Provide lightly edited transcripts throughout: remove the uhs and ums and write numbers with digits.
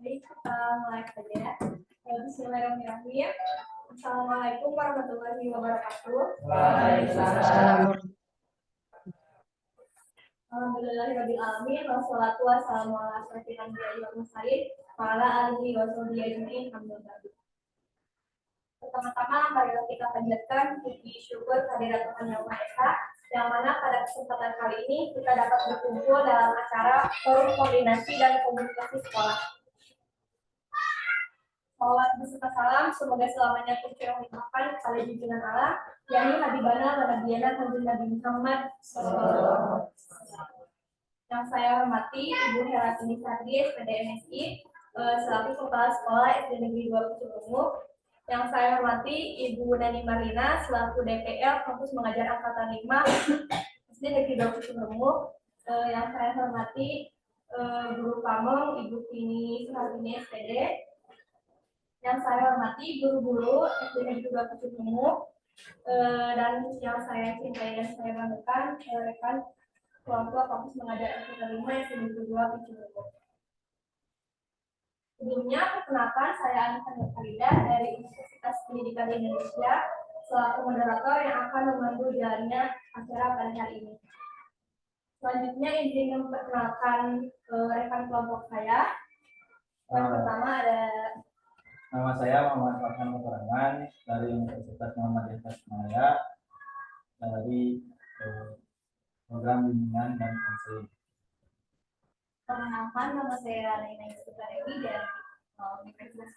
Baik, kita mulai saja. Bismillahirrahmanirrahim. Assalamualaikum warahmatullahi wabarakatuh. Waalaikumsalam. Alhamdulillahirabbil alamin wassalatu wassalamu ala asyrofil anbiya'i wal mursalin wa ala alihi wa sahbihi ajmain. Alhamdulillah. Pertama-tama marilah kita panjatkan puji syukur kehadirat Tuhan Yang Maha Esa, yang mana pada kesempatan kali ini kita dapat berkumpul dalam acara forum koordinasi dan komunikasi sekolah. Salawat beserta salam semoga selamanya tercurah limpahkan kepada junjungan Allah, yakni Habibana wa Nabiyana Kanjeng Nabi Muhammad SAW. Yang saya hormati Ibu Heratini Sardi, SPD MSI, selaku Kepala Sekolah SD Negeri 2 Pucung. Yang saya hormati Ibu Nani Marlina selaku DPL Kampus Mengajar Angkatan 5 SD Negeri 2 Pucung. Yang saya hormati Guru Pamong Ibu Tini Suhartini SPD. Yang saya hormati guru-guru SD Negeri 2 Pucung, dan yang saya cintai dan saya banggakan rekan kelompok Kampus Mengajar Angkatan 5 SD Negeri 2 Pucung. Sebelumnya, perkenalkan saya Anissa Nurfarida dari Universitas Pendidikan Indonesia selaku moderator yang akan memandu jalannya acara pada hari ini. Selanjutnya, izin memperkenalkan rekan kelompok saya. Yang pertama ada nama saya Muhammad Farhan Keterangan dari Universitas Muhammadiyah Tasikmalaya dari program bimbingan dan konseling. Perkenalkan, nama saya Raina Yusufari dari Universitas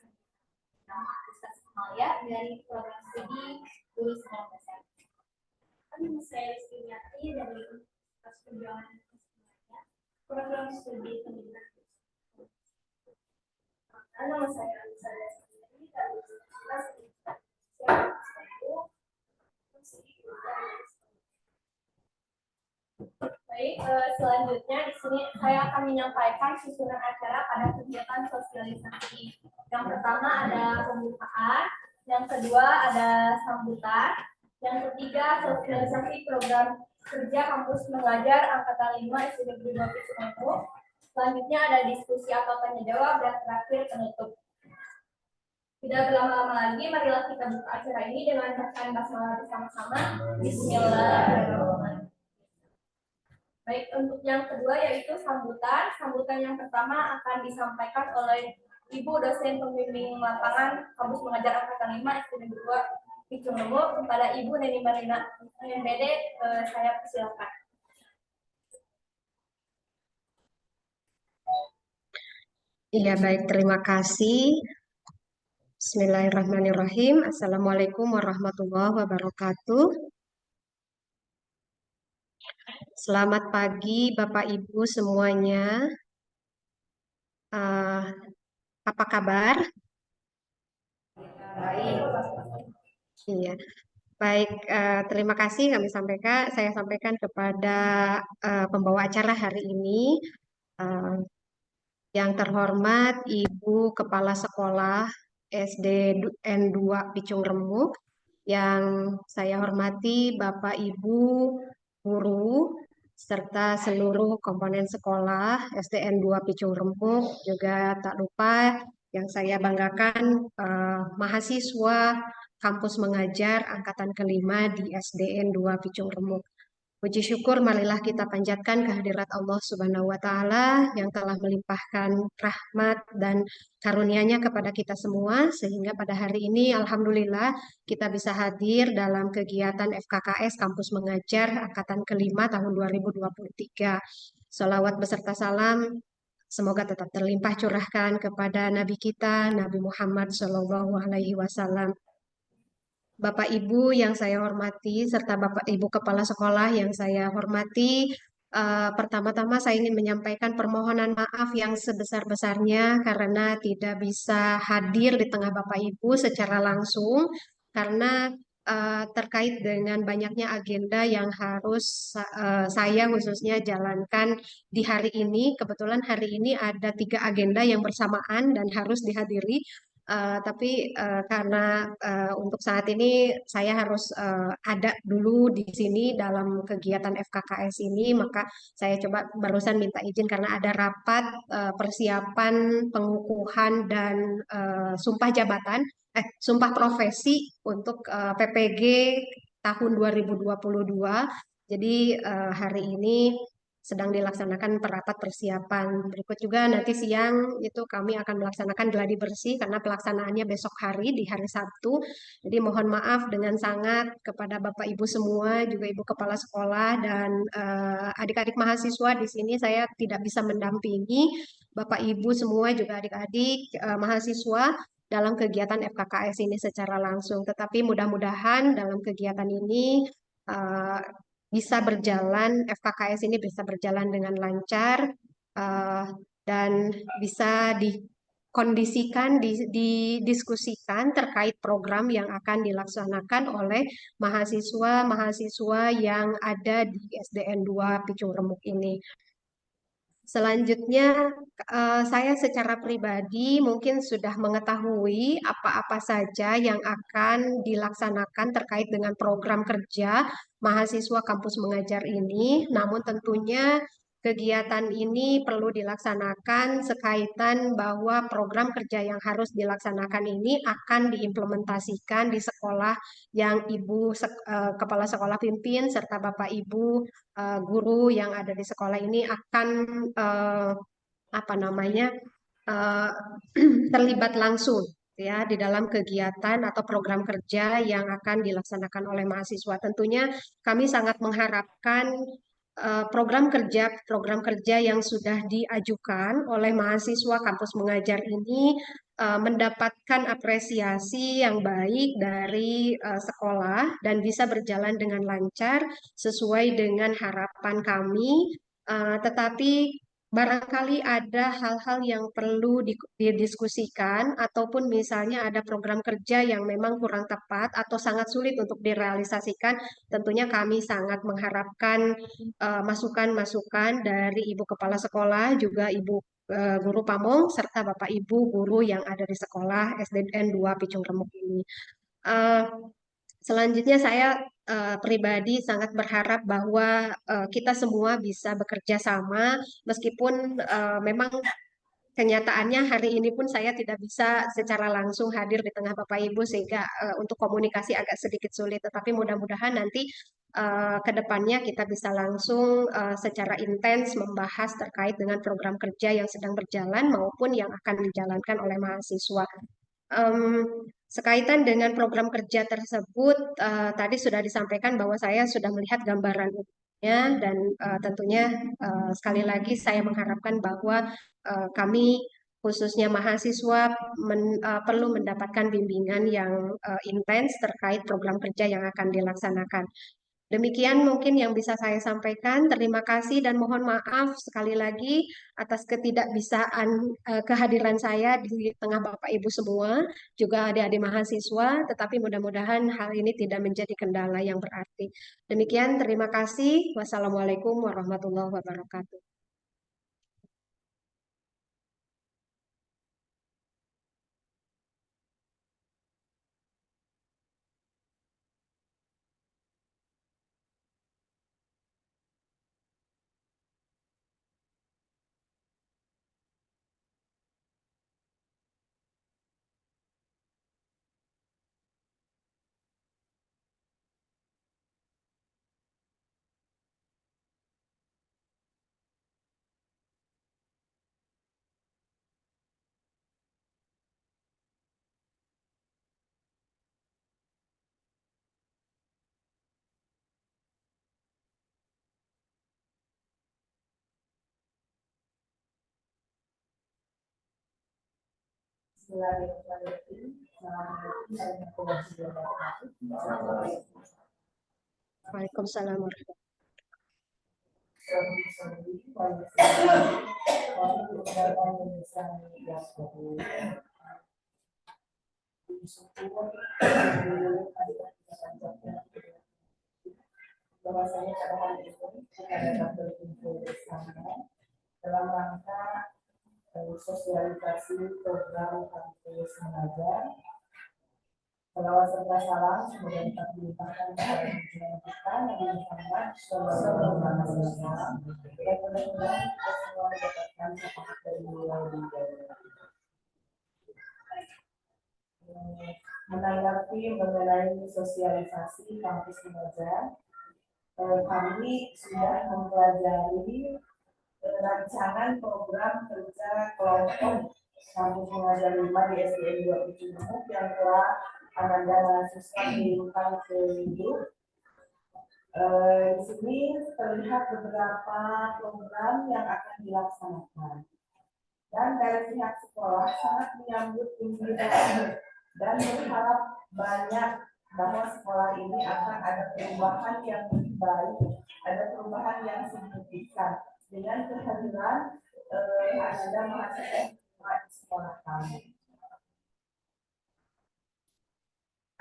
Tasikmalaya dari program studi Guru 19. Nama saya Rizky Yati dari Universitas Perjuangan Tasikmalaya, program studi pendidikan. Nama saya Anissa dari Universitas Baik, selanjutnya di sini saya akan menyampaikan susunan acara pada kegiatan sosialisasi. Yang pertama ada pembukaan, yang kedua ada sambutan, yang ketiga sosialisasi program kerja kampus mengajar Angkatan 5 SD Negeri 2 Pucung. Selanjutnya ada diskusi atau tanya jawab, dan terakhir penutup. Tidak berlama-lama lagi, marilah kita buka acara ini dengan bacaan basmalah bersama-sama. Bismillahirrahmanirrahim. Baik, untuk yang kedua yaitu sambutan. Sambutan yang pertama akan disampaikan oleh Ibu dosen pembimbing lapangan Kampus Mengajar Angkatan 5 SD Negeri 2 Pucung kepada Ibu Neni Marlina MBD. Saya persilakan. Iya, baik, terima kasih. Bismillahirrahmanirrahim. Assalamualaikum warahmatullahi wabarakatuh. Selamat pagi Bapak Ibu semuanya. Apa kabar? Iya, baik. Terima kasih saya sampaikan kepada pembawa acara hari ini. Yang terhormat Ibu Kepala Sekolah SD N2 Picung Remuk, yang saya hormati Bapak Ibu guru serta seluruh komponen sekolah SDN 2 Picung Remuk, juga tak lupa yang saya banggakan mahasiswa kampus mengajar angkatan kelima di SDN 2 Picung Remuk. Puji syukur marilah kita panjatkan kehadirat Allah Subhanahu wa Ta'ala yang telah melimpahkan rahmat dan karunia-Nya kepada kita semua, sehingga pada hari ini alhamdulillah kita bisa hadir dalam kegiatan FKKS Kampus Mengajar angkatan kelima tahun 2023. Sholawat beserta salam semoga tetap terlimpah curahkan kepada Nabi kita Nabi Muhammad SAW. Bapak Ibu yang saya hormati, serta Bapak Ibu Kepala Sekolah yang saya hormati, pertama-tama saya ingin menyampaikan permohonan maaf yang sebesar-besarnya karena tidak bisa hadir di tengah Bapak Ibu secara langsung, karena terkait dengan banyaknya agenda yang harus saya khususnya jalankan di hari ini. Kebetulan hari ini ada 3 agenda yang bersamaan dan harus dihadiri. Tapi karena untuk saat ini saya harus ada dulu di sini dalam kegiatan FKKS ini, maka saya coba barusan minta izin karena ada rapat persiapan pengukuhan dan sumpah jabatan, sumpah profesi untuk PPG tahun 2022. Jadi hari ini sedang dilaksanakan rapat persiapan. Berikut juga nanti siang itu kami akan melaksanakan gladi bersih karena pelaksanaannya besok hari di hari Sabtu. Jadi mohon maaf dengan sangat kepada Bapak Ibu semua, juga Ibu Kepala Sekolah dan adik-adik mahasiswa di sini saya tidak bisa mendampingi Bapak Ibu semua juga adik-adik mahasiswa dalam kegiatan FKKS ini secara langsung. Tetapi mudah-mudahan dalam kegiatan ini eh, bisa berjalan, FKKS ini bisa berjalan dengan lancar eh, dan bisa dikondisikan, didiskusikan terkait program yang akan dilaksanakan oleh mahasiswa-mahasiswa yang ada di SDN 2 Picung Remuk ini. Selanjutnya, saya secara pribadi mungkin sudah mengetahui apa-apa saja yang akan dilaksanakan terkait dengan program kerja mahasiswa kampus mengajar ini. Namun tentunya kegiatan ini perlu dilaksanakan sekaitan bahwa program kerja yang harus dilaksanakan ini akan diimplementasikan di sekolah yang Kepala Sekolah pimpin serta Bapak Ibu guru yang ada di sekolah ini akan eh, apa namanya eh, terlibat langsung ya di dalam kegiatan atau program kerja yang akan dilaksanakan oleh mahasiswa. Tentunya kami sangat mengharapkan program kerja yang sudah diajukan oleh mahasiswa kampus mengajar ini mendapatkan apresiasi yang baik dari sekolah dan bisa berjalan dengan lancar sesuai dengan harapan kami. Tetapi barangkali ada hal-hal yang perlu didiskusikan ataupun misalnya ada program kerja yang memang kurang tepat atau sangat sulit untuk direalisasikan. Tentunya kami sangat mengharapkan masukan-masukan dari Ibu Kepala Sekolah, juga Ibu Guru Pamong, serta Bapak Ibu guru yang ada di sekolah SDN 2 Picung Remuk ini. Eh, Selanjutnya saya pribadi sangat berharap bahwa kita semua bisa bekerja sama meskipun memang kenyataannya hari ini pun saya tidak bisa secara langsung hadir di tengah Bapak Ibu sehingga untuk komunikasi agak sedikit sulit. Tetapi mudah-mudahan nanti ke depannya kita bisa langsung secara intens membahas terkait dengan program kerja yang sedang berjalan maupun yang akan dijalankan oleh mahasiswa. Em, Sekaitan dengan program kerja tersebut, tadi sudah disampaikan bahwa saya sudah melihat gambaran umumnya dan tentunya sekali lagi saya mengharapkan bahwa kami khususnya mahasiswa perlu mendapatkan bimbingan yang intens terkait program kerja yang akan dilaksanakan. Demikian mungkin yang bisa saya sampaikan. Terima kasih dan mohon maaf sekali lagi atas ketidakbisaan kehadiran saya di tengah Bapak Ibu semua, juga adik-adik mahasiswa, tetapi mudah-mudahan hal ini tidak menjadi kendala yang berarti. Demikian, terima kasih. Wassalamualaikum warahmatullahi wabarakatuh. Waalaikumsalam warahmatullahi bahwasanya pada hari ini kita dapat berkumpul bersama dalam rangka sosialisasi program kampus mengajar. Salawat serta salam semoga tetap dilimpahkan kepada pimpinan kita Nabi Muhammad Sallallahu Alaihi Wasallam, dan mudah-mudahan kita semua mendapatkan syafaat dari beliau di dalam. Menanggapi mengenai sosialisasi kampus mengajar, kami sudah mempelajari rancangan program kerja kelompok kampus mengajar 5 di SDN 2 Pitung Remuk yang telah Ananda mahasiswa kirimkan ke grup. Di sini terlihat beberapa program yang akan dilaksanakan, dan dari pihak sekolah sangat menyambut gembira dan berharap banyak bahwa sekolah ini akan ada perubahan yang lebih baik, ada perubahan yang signifikan dengan kehadiran Ananda mahasiswa di sekolah kami.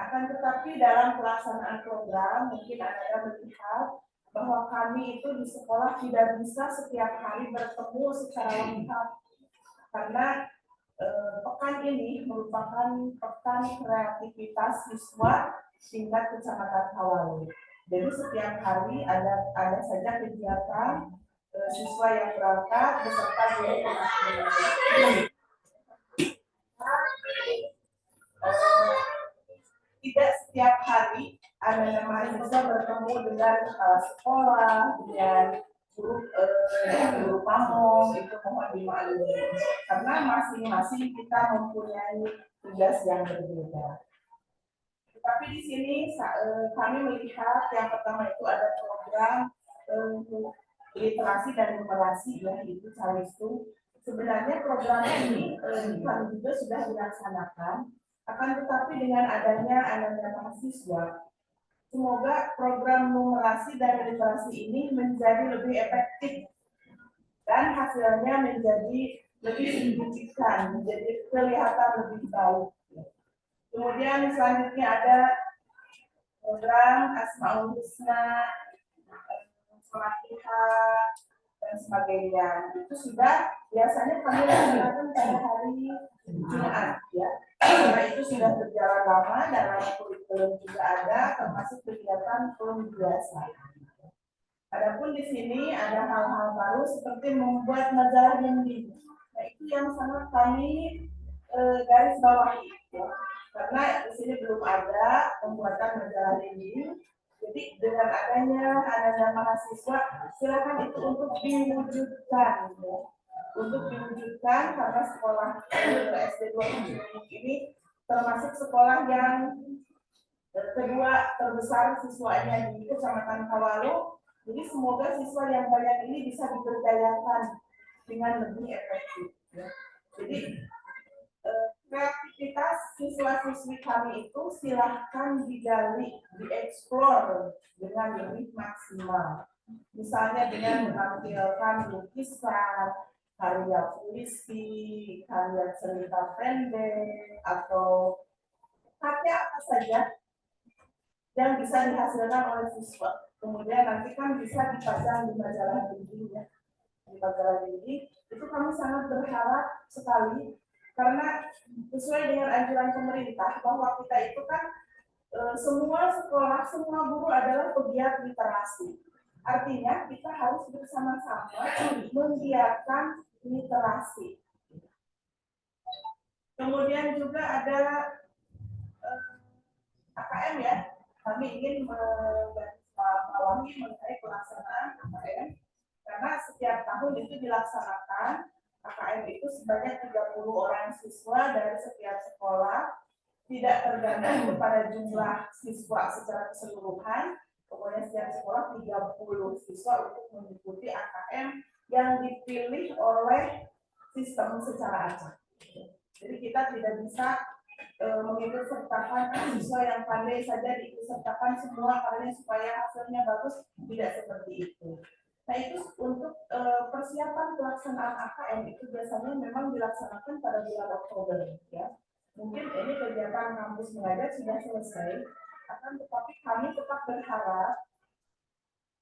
Akan tetapi dalam pelaksanaan program mungkin Anda melihat bahwa kami itu di sekolah tidak bisa setiap hari bertemu secara lengkap, karena pekan ini merupakan pekan kreativitas siswa tingkat kecamatan Kawalu. Jadi setiap hari ada saja kegiatan siswa yang berangkat beserta guru. Tidak setiap hari ada mahasiswa bertemu dengan kepala sekolah, dengan guru pamong, itu mohon dimaklumi karena masing-masing kita mempunyai tugas yang berbeda. Tetapi di sini kami melihat yang pertama itu ada program literasi dan numerasi, yaitu Calistu. Sebenarnya program ini kami juga sudah dilaksanakan. Akan tetapi dengan adanya Ananda mahasiswa, semoga program numerasi dan literasi ini menjadi lebih efektif dan hasilnya menjadi lebih signifikan, menjadi kelihatan lebih baik. Kemudian selanjutnya ada program Asmaul Husna, Fatihah, dan sebagainya. Itu sudah biasanya kami lakukan pada hari Jumat, ya. Karena itu sudah berjalan lama, dalam kurikulum juga ada, termasuk kegiatan belum biasa. Adapun di sini ada hal-hal baru seperti membuat majalah dinding. Nah, itu yang sangat kami garis bawahi, ya. Karena di sini belum ada pembuatan majalah dinding. Jadi dengan adanya Ananda mahasiswa, silakan itu untuk diwujudkan, ya. Untuk diwujudkan karena sekolah SD 2 ini termasuk sekolah yang kedua terbesar siswanya di Kecamatan Kawalu. Jadi semoga siswa yang banyak ini bisa diberdayakan dengan lebih efektif, ya. Jadi kreativitas siswa-siswi kami itu silahkan digali, dieksplor dengan lebih maksimal. Misalnya dengan menampilkan lukisan, karya puisi, karya cerita pendek, atau karya apa saja yang bisa dihasilkan oleh siswa. Kemudian nanti kan bisa dipajang di majalah dinding, ya. Di majalah dinding itu kami sangat berharap sekali, karena sesuai dengan anjuran pemerintah bahwa kita itu kan semua sekolah, semua guru adalah pegiat literasi. Artinya kita harus bersama-sama menggiatkan literasi. Kemudian juga ada AKM, ya. Kami ingin menggarisbawahi mengenai pelaksanaan AKM, karena setiap tahun itu dilaksanakan. AKM itu sebanyak 30 orang siswa dari setiap sekolah, tidak tergantung kepada jumlah siswa secara keseluruhan. Pokoknya setiap sekolah 30 siswa untuk mengikuti AKM yang dipilih oleh sistem secara acak. Jadi kita tidak bisa mengikut sertakan siswa yang pandai saja diikut sertakan semua karena supaya hasilnya bagus, tidak seperti itu. Nah, itu untuk persiapan pelaksanaan AKM itu biasanya memang dilaksanakan pada bulan Oktober, ya. Mungkin ini kegiatan kampus mengajar sudah selesai, akan tetapi kami tetap berharap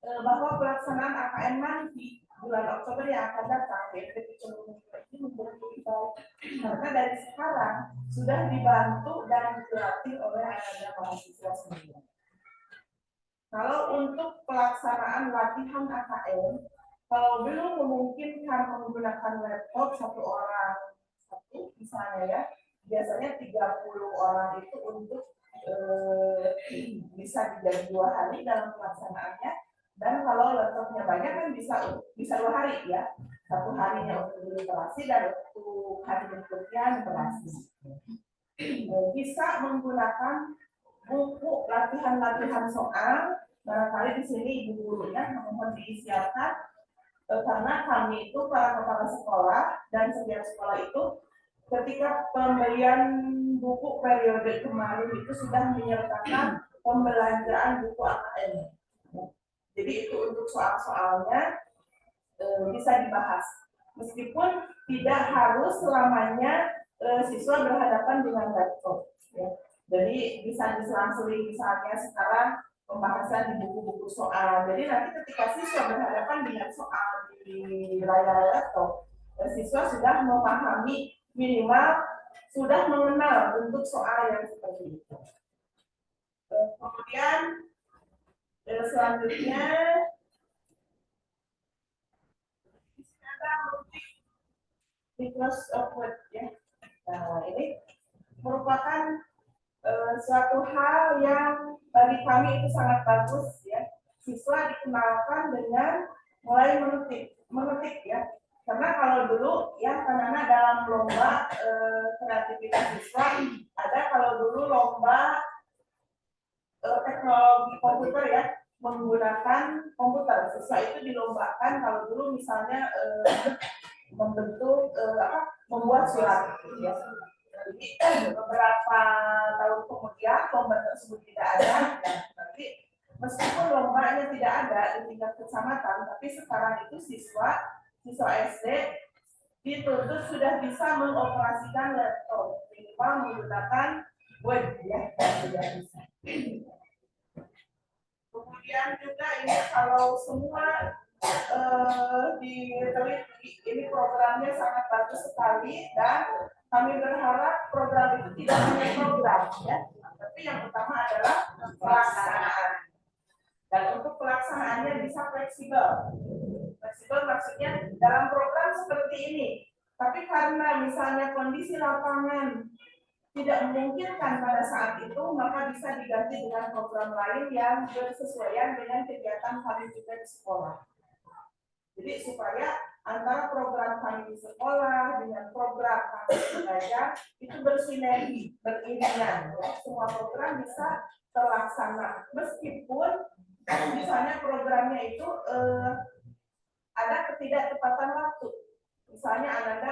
bahwa pelaksanaan AKM nanti bulan Oktober yang akan datang, ini menjadi Karena dari sekarang sudah dibantu dan dilatih oleh anak-anak mahasiswa sendiri. Kalau untuk pelaksanaan latihan AKM, kalau belum memungkinkan menggunakan laptop satu orang satu misalnya ya, biasanya 30 orang itu untuk bisa dijadi 2 hari dalam pelaksanaannya, dan kalau laptopnya banyak kan bisa 2 hari ya, 1 harinya untuk literasi dan untuk hari berikutnya literasi. Bisa menggunakan buku latihan-latihan soal, barangkali di sini ibu gurunya mohon disiapkan, karena kami itu para kepala sekolah dan setiap sekolah itu ketika pembelian buku periode kemarin itu sudah menyertakan pembelanjaan buku AKM. Jadi itu untuk soal-soalnya bisa dibahas. Meskipun tidak harus selamanya siswa berhadapan dengan laptop. Ya. Jadi bisa diselang-seling, misalnya sekarang pembahasan di buku-buku soal. Jadi nanti ketika siswa berhadapan dengan soal di layar laptop, siswa sudah memahami, minimal sudah mengenal bentuk soal yang seperti itu. Kemudian selanjutnya ada Microsoft Word ya. Nah, ini merupakan suatu hal yang bagi kami itu sangat bagus ya. Siswa dikenalkan dengan mulai memetik ya. Karena kalau dulu ya karena dalam lomba kreativitas siswa ada kalau dulu lomba teknologi komputer ya, menggunakan komputer. Siswa itu dilombakan kalau dulu misalnya membentuk membuat surat ya. Jadi beberapa tahun kemudian lomba tersebut tidak ada, nanti meskipun lombanya tidak ada di tingkat kecamatan, tapi sekarang itu siswa SD dituntut sudah bisa mengoperasikan laptop, minimal menggunakan Word ya, sudah bisa. Kemudian juga ini kalau semua diteliti, ini programnya sangat bagus sekali, dan kami berharap program itu tidak hanya program ya, tapi yang utama adalah pelaksanaan. Dan untuk pelaksanaannya bisa fleksibel. Fleksibel maksudnya dalam program seperti ini, tapi karena misalnya kondisi lapangan tidak memungkinkan pada saat itu, maka bisa diganti dengan program lain yang bersesuaian dengan kegiatan kami juga di sekolah. Jadi supaya antara program kami di sekolah dengan program kami belajar itu bersinergi, beriringan. Ya. Semua program bisa terlaksana, meskipun misalnya programnya itu ada ketidaktepatan waktu. Misalnya Ananda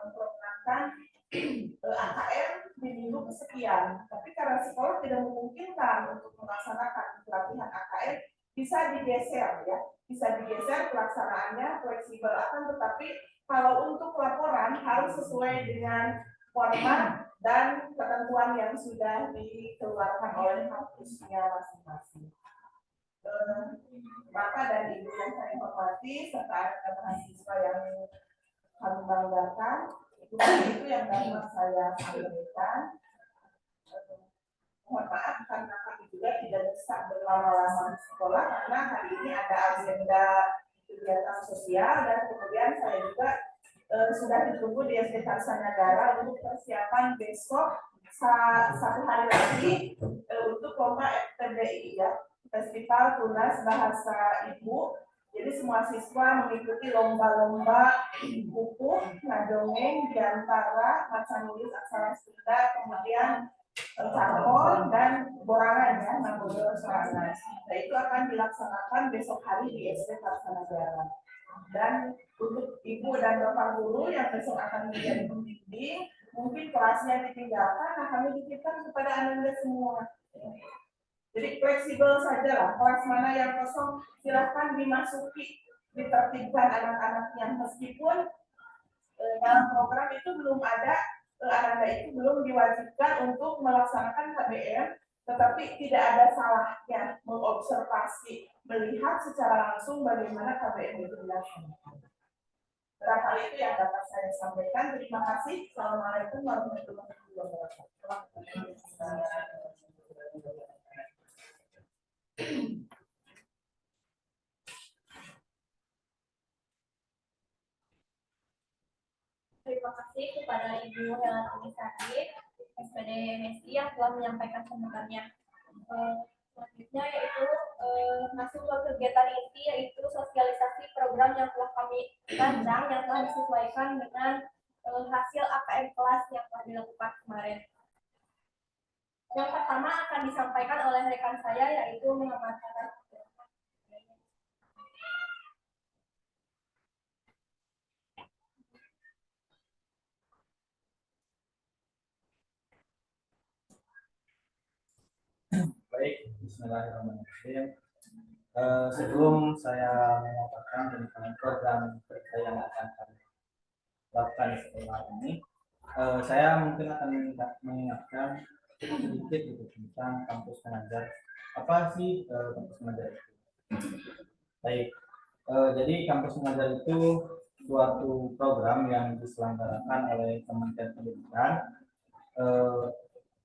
memprogramkan AKM di minggu kesekian, tapi karena sekolah tidak memungkinkan untuk melaksanakan pelatihan AKM, bisa digeser ya, bisa digeser pelaksanaannya fleksibel, akan tetapi kalau untuk laporan harus sesuai dengan format dan ketentuan yang sudah dikeluarkan oleh kampusnya masing-masing. Bapak dan Ibu yang saya hormati serta mahasiswa yang kami banggakan, itu yang dapat saya sampaikan. Mohon maaf karena kami juga tidak bisa berlama-lama di sekolah karena hari ini ada agenda kegiatan sosial, dan kemudian saya juga sudah ditunggu di SD Karsanagara untuk persiapan besok 1 hari lagi untuk lomba FTBI ya, Festival Tunas Bahasa Ibu. Jadi semua siswa mengikuti lomba-lomba buku, nadongeng, diantara, maca nulis aksara Sunda, kemudian carmon dan borangan ya, nabodo sorangan. Nah itu akan dilaksanakan besok hari di SD Karsanagara. Dan untuk ibu dan bapak guru yang besok akan menjadi pembimbing, mungkin kelasnya ditinggalkan, nah kami titipkan kepada Anda semua. Jadi fleksibel saja lah, kelas mana yang kosong silahkan dimasuki, ditertibkan anak-anaknya, meskipun dalam program itu belum ada, anak-anak itu belum diwajibkan untuk melaksanakan KBM, tetapi tidak ada salahnya mengobservasi, melihat secara langsung bagaimana KBM itu dilaksanakan. Barangkali itu yang dapat saya sampaikan. Terima kasih. Assalamualaikum warahmatullahi wabarakatuh. Terima kasih kepada Ibu Helen Anisari, SPD MSI yang telah menyampaikan sambutannya. Selanjutnya yaitu masuk ke kegiatan inti yaitu sosialisasi program yang telah kami rancang yang telah disesuaikan dengan hasil AKM kelas yang telah dilakukan kemarin. Yang pertama akan disampaikan oleh rekan saya yaitu mengamankan. Baik, Bismillahirrahmanirrahim. Sebelum saya mengatakan tentang program kerja yang akan kami lakukan setelah ini, saya mungkin akan mengingatkan sedikit gitu tentang kampus pengajar. Apa sih kampus pengajar itu? Baik, jadi kampus pengajar itu suatu program yang diselenggarakan oleh Kementerian Pendidikan,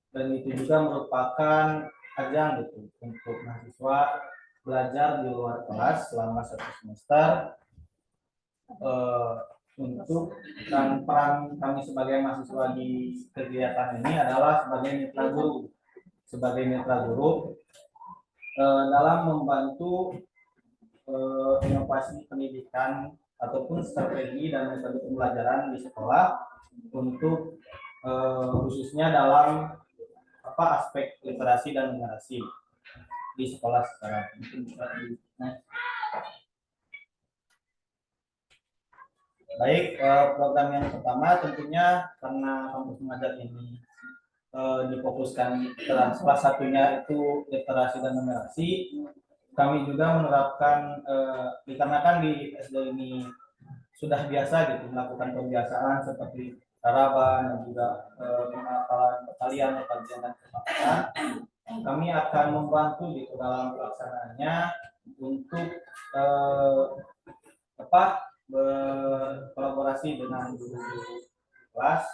dan itu juga merupakan ajang gitu untuk mahasiswa belajar di luar kelas selama 1 semester, untuk dan peran kami sebagai mahasiswa di kegiatan ini adalah sebagai mitra guru dalam membantu inovasi pendidikan ataupun strategi dan metode pembelajaran di sekolah untuk khususnya dalam aspek literasi dan numerasi di sekolah secara baik. Program yang pertama tentunya karena kampus mengajar ini difokuskan salah satunya itu literasi dan numerasi, kami juga menerapkan dikarenakan di SD ini sudah biasa gitu melakukan pembiasaan seperti taraban dan juga pengapalan perkalian dan kepakatan. Kami akan membantu gitu dalam pelaksanaannya untuk berkolaborasi dengan guru-guru kelas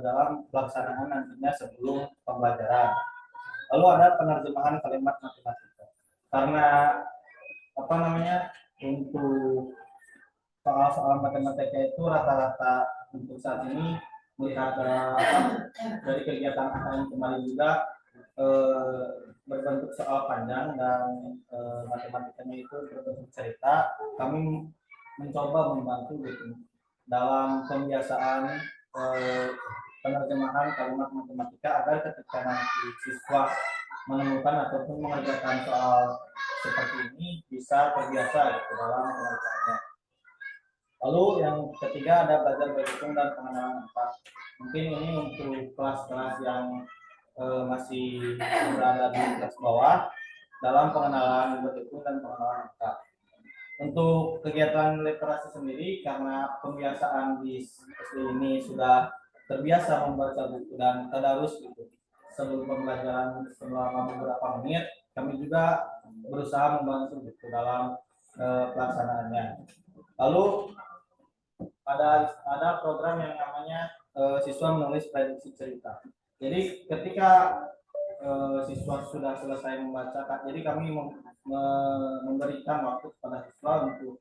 dalam pelaksanaan nantinya sebelum pembelajaran. Lalu ada penerjemahan kalimat matematika. Karena untuk soal-soal matematika itu rata-rata untuk saat ini melihat dari kegiatan AKM kemarin juga berbentuk soal panjang dan matematikanya itu berbentuk cerita. Kami mencoba membantu gitu dalam pembiasaan penerjemahan kalimat matematika agar ketika nanti siswa menemukan ataupun mengerjakan soal seperti ini bisa terbiasa gitu dalam pengerjaannya. Lalu yang ketiga ada belajar berhitung dan pengenalan angka. Mungkin ini untuk kelas-kelas yang masih berada di kelas bawah dalam pengenalan berhitung dan pengenalan angka. Untuk kegiatan literasi sendiri karena pembiasaan di SD ini sudah terbiasa membaca buku dan tadarus gitu sebelum pembelajaran selama beberapa menit, kami juga berusaha membantu gitu dalam pelaksanaannya. Lalu ada program yang namanya siswa menulis prediksi cerita. Jadi ketika siswa sudah selesai membaca, jadi kami memberikan waktu kepada siswa untuk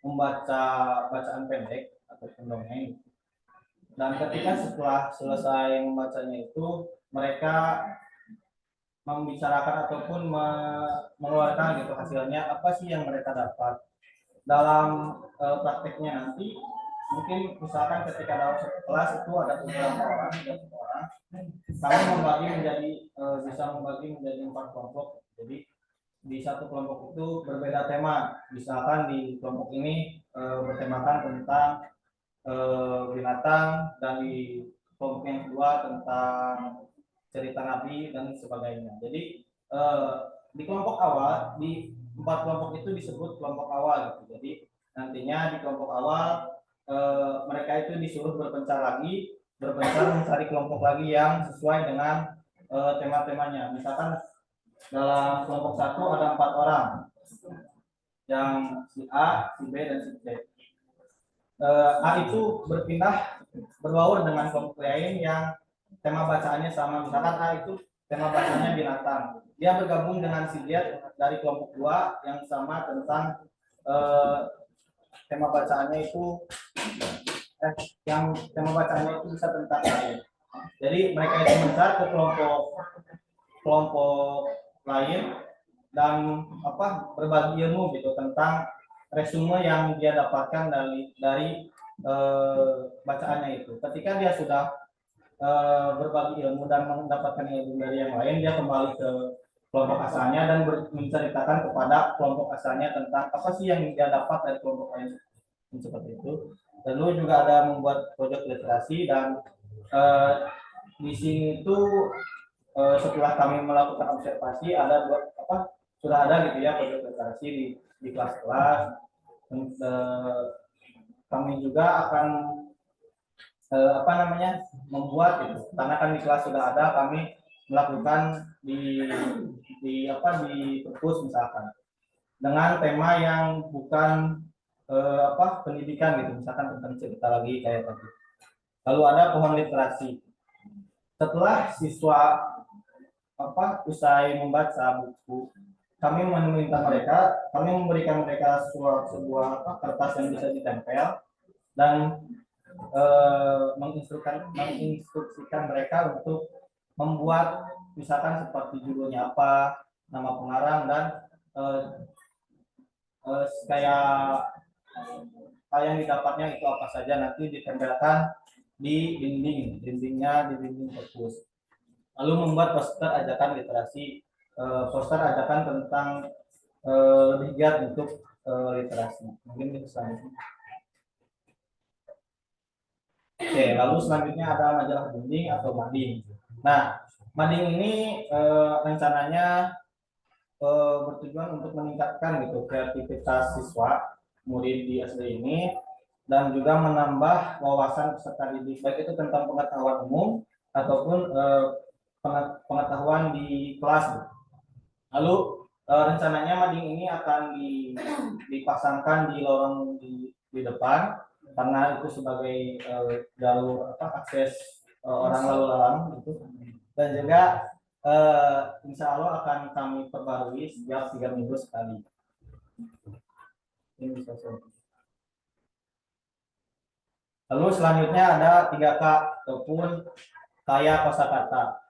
membaca bacaan pendek atau dongeng. Dan ketika setelah selesai membacanya itu mereka membicarakan ataupun mengeluarkan gitu hasilnya apa sih yang mereka dapat dalam prakteknya nanti. Mungkin misalkan ketika dalam satu kelas itu ada beberapa orang, kami bisa membagi menjadi 4 kelompok. Jadi di satu kelompok itu berbeda tema. Misalkan di kelompok ini bertemakan tentang binatang, dan di kelompok yang kedua tentang cerita Nabi dan sebagainya. Jadi di kelompok awal, di 4 kelompok itu disebut kelompok awal gitu. Jadi nantinya di kelompok awal mereka itu disuruh berpencar mencari kelompok lagi yang sesuai dengan tema-temanya. Misalkan dalam kelompok 1 ada 4 orang, yang si A, si B, dan si C. A itu berpindah berbaur dengan kelompok lain yang tema bacaannya sama. Misalkan A itu tema bacaannya binatang, dia bergabung dengan si Z dari kelompok 2 yang sama tentang tema bacaannya itu yang tema bacaannya itu bisa tentang lain. Jadi mereka itu mencar ke kelompok lain dan berbagi ilmu gitu tentang resume yang dia dapatkan dari bacaannya itu. Ketika dia sudah berbagi ilmu dan mendapatkan ilmu dari yang lain, dia kembali ke kelompok asalnya dan menceritakan kepada kelompok asalnya tentang apa sih yang dia dapat dari kelompok lain seperti itu. Lalu juga ada membuat proyek literasi dan di sini itu setelah kami melakukan observasi ada sudah ada gitu ya proyek literasi di kelas-kelas. Kami juga akan membuat itu karena kan di kelas sudah ada, kami melakukan di perpus misalkan dengan tema yang bukan pendidikan gitu, misalkan tentang cerita lagi kayak tadi. Lalu ada pohon literasi. Setelah siswa usai membaca buku, kami memberikan mereka sebuah kertas yang bisa ditempel dan menginstruksikan mereka untuk membuat misalkan seperti judulnya apa, nama pengarang dan kayak yang didapatnya itu apa saja, nanti ditempelkan di dindingnya di dinding perpus. Lalu membuat poster ajakan literasi, poster ajakan tentang lebih giat untuk literasi. Mungkin itu selanjutnya. Oke, lalu selanjutnya ada majalah dinding atau mading. Nah, mading ini rencananya bertujuan untuk meningkatkan gitu kreativitas siswa murid di SD ini dan juga menambah wawasan peserta didik, baik itu tentang pengetahuan umum ataupun pengetahuan di kelas. Lalu rencananya mading ini akan dipasangkan di lorong di depan karena itu sebagai jalur akses orang lalu lalang gitu, dan juga insya Allah akan kami perbarui setiap 3 minggu sekali. Ini bisa Lalu selanjutnya ada 3K ataupun kaya kosakata.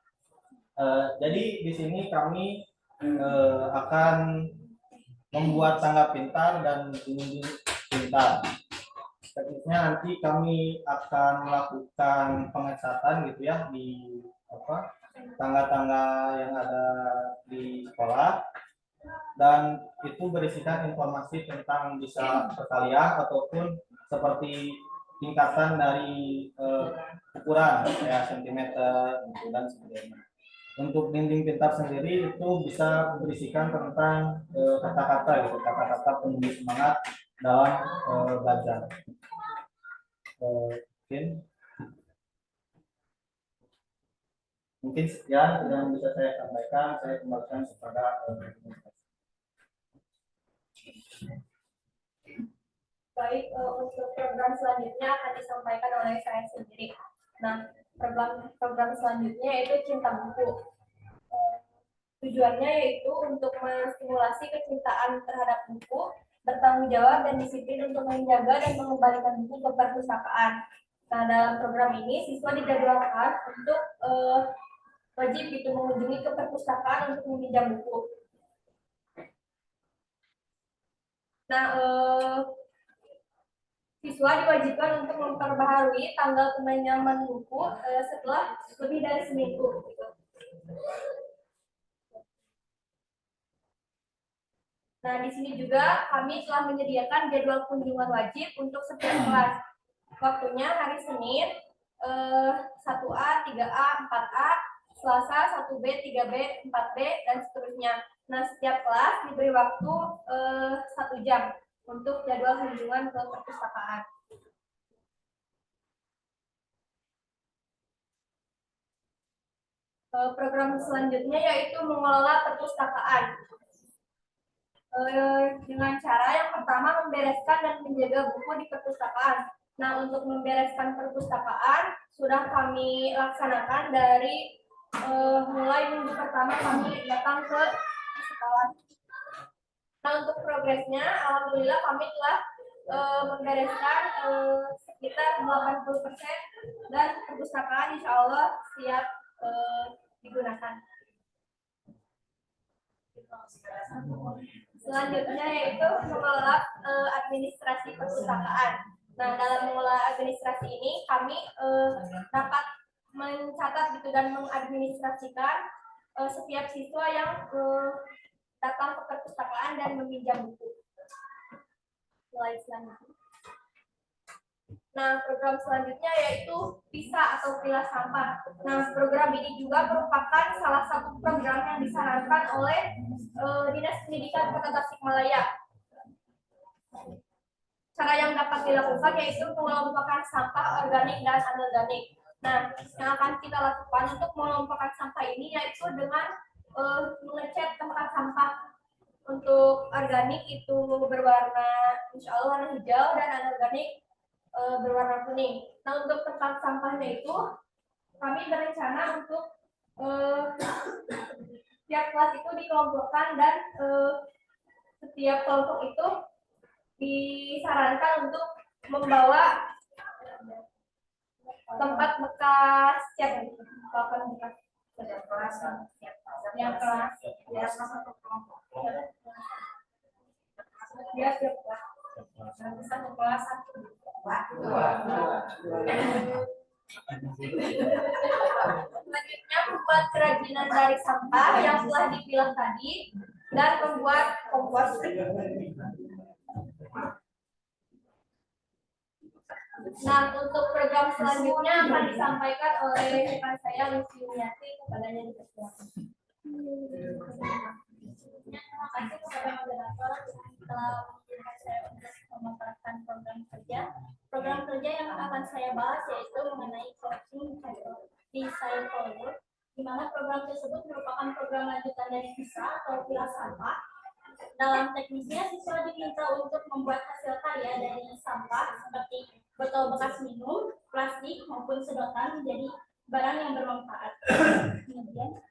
Jadi di sini kami akan membuat tangga pintar dan dinding pintar. Selanjutnya nanti kami akan melakukan pengecatan gitu ya di tangga-tangga yang ada di sekolah, dan itu berisikan informasi tentang bisa perkalian ataupun seperti tingkatan dari ukuran kayak sentimeter gitu dan sebagainya. Untuk dinding pintar sendiri itu bisa berisikan tentang kata-kata gitu, kata-kata penumbuh semangat dalam belajar. Mungkin sekian yang bisa saya sampaikan. Saya kembalikan kepada Baik, untuk program selanjutnya akan disampaikan oleh saya sendiri. Nah, program selanjutnya yaitu Cinta Buku. Tujuannya yaitu untuk menstimulasi kecintaan terhadap buku, bertanggung jawab dan disiplin untuk menjaga dan mengembalikan buku ke perpustakaan. Nah, dalam program ini siswa dijadwalkan untuk wajib itu mengunjungi ke perpustakaan untuk meminjam buku. Nah, siswa diwajibkan untuk memperbaharui tanggal peminjaman buku setelah lebih dari seminggu. Nah, di sini juga kami telah menyediakan jadwal kunjungan wajib untuk setiap kelas. Waktunya hari Senin 1A, 3A, 4A, Selasa 1B, 3B, 4B, dan seterusnya. Nah, setiap kelas diberi waktu 1 jam untuk jadwal kunjungan ke perpustakaan. Program selanjutnya yaitu mengelola perpustakaan. dengan cara yang pertama membereskan dan menjaga buku di perpustakaan. Nah, untuk membereskan perpustakaan sudah kami laksanakan dari mulai minggu pertama kami datang ke sekolah. Nah, untuk progresnya, alhamdulillah kami telah membereskan sekitar 80% dan perpustakaan insya Allah siap digunakan. Selanjutnya yaitu mengelola administrasi perpustakaan. Nah, dalam mengelola administrasi ini kami dapat mencatat gitu dan mengadministrasikan setiap siswa yang datang ke perpustakaan dan meminjam buku. Slide selanjutnya. Nah, program selanjutnya yaitu PISA atau pilah sampah. Nah, program ini juga merupakan salah satu program yang disarankan oleh Dinas Pendidikan Kota Tasikmalaya. Cara yang dapat dilakukan yaitu mengelompokkan sampah organik dan anorganik. Nah, yang akan kita lakukan untuk mengelompokkan sampah ini yaitu dengan mengecat tempat sampah. Untuk organik itu berwarna insya Allah warna hijau dan anorganik berwarna kuning. Nah, untuk tempat sampahnya itu kami berencana untuk setiap kelas itu dikelompokkan dan setiap kelompok itu disarankan untuk membawa tempat bekas cat, yang kelas satu kelompok. Ya, siap kelas. Satu kelas satu. Selanjutnya membuat kerajinan dari sampah yang telah dipilah tadi dan membuat kompos. Nah, untuk program selanjutnya akan disampaikan oleh rekan saya Lucy Yuniati, kepadanya dipersilakan. Terima kasih kepada moderator telah mengizinkan saya untuk memaparkan program kerja. Program kerja yang akan saya bahas yaitu mengenai coaching design forward, di mana program tersebut merupakan program lanjutan dari PISA atau pilah sampah. Dalam teknisnya, siswa diminta untuk membuat hasil karya dari sampah seperti botol bekas minum, plastik maupun sedotan menjadi barang yang bermanfaat. Kemudian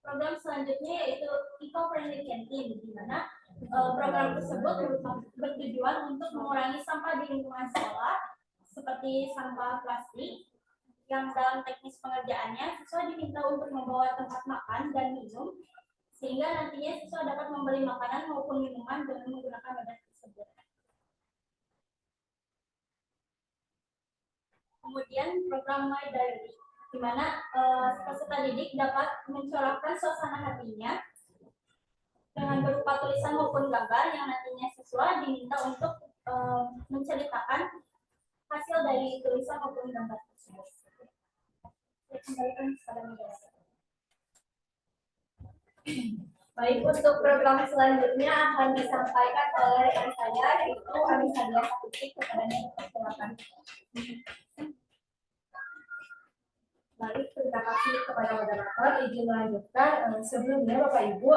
program selanjutnya yaitu eco-friendly canteen, di mana program tersebut bertujuan untuk mengurangi sampah di lingkungan sekolah seperti sampah plastik, yang dalam teknis pengerjaannya siswa diminta untuk membawa tempat makan dan minum sehingga nantinya siswa dapat membeli makanan maupun minuman dengan menggunakan wadah tersebut. Kemudian program My Diary, di mana peserta didik dapat mencorakkan suasana hatinya dengan berupa tulisan maupun gambar yang nantinya siswa diminta untuk menceritakan hasil dari tulisan maupun gambar tersebut. Saya kembalikan kepada moderator. Baik, untuk program selanjutnya akan disampaikan oleh rekan saya yaitu Anissa Dia Satutik, kepadanya dipersilakan. Baik, terima kasih kepada moderator. Izin melanjutkan. Sebelumnya Bapak Ibu,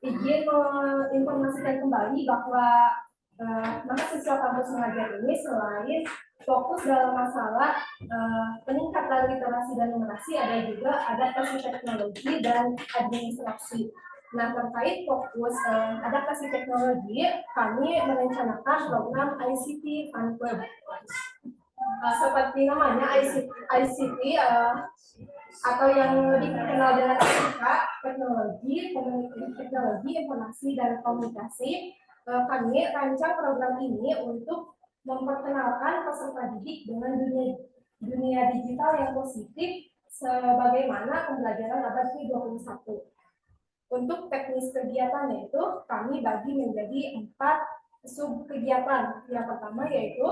izin menginformasikan kembali bahwa mahasiswa kampus mengajar ini selain fokus dalam masalah peningkatan literasi dan numerasi, ada juga adaptasi teknologi dan administrasi. Nah, terkait fokus adaptasi teknologi, kami merencanakan program ICT Fun Club. Seperti namanya ICT atau yang lebih dikenal dengan teknologi, informasi dan komunikasi. Kami rancang program ini untuk memperkenalkan peserta didik dengan dunia digital yang positif sebagaimana pembelajaran abad ke-21. Untuk teknis kegiatannya itu kami bagi menjadi 4 sub kegiatan. Yang pertama yaitu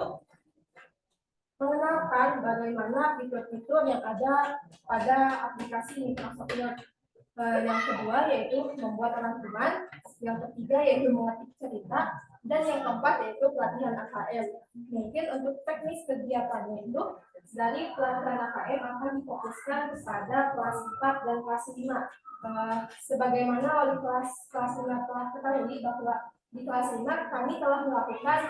mengenalkan bagaimana fitur-fitur yang ada pada aplikasi Microsoft Word. Yang kedua yaitu membuat rangkuman. Yang ketiga yaitu mengetik cerita. Dan yang keempat yaitu pelatihan AKM. Mungkin untuk teknis kegiatannya itu dari pelatihan AKM akan difokuskan kepada kelas 4 dan kelas 5. Sebagaimana wali kelas 5 telah ketahui bahwa di kelas 5 kami telah melakukan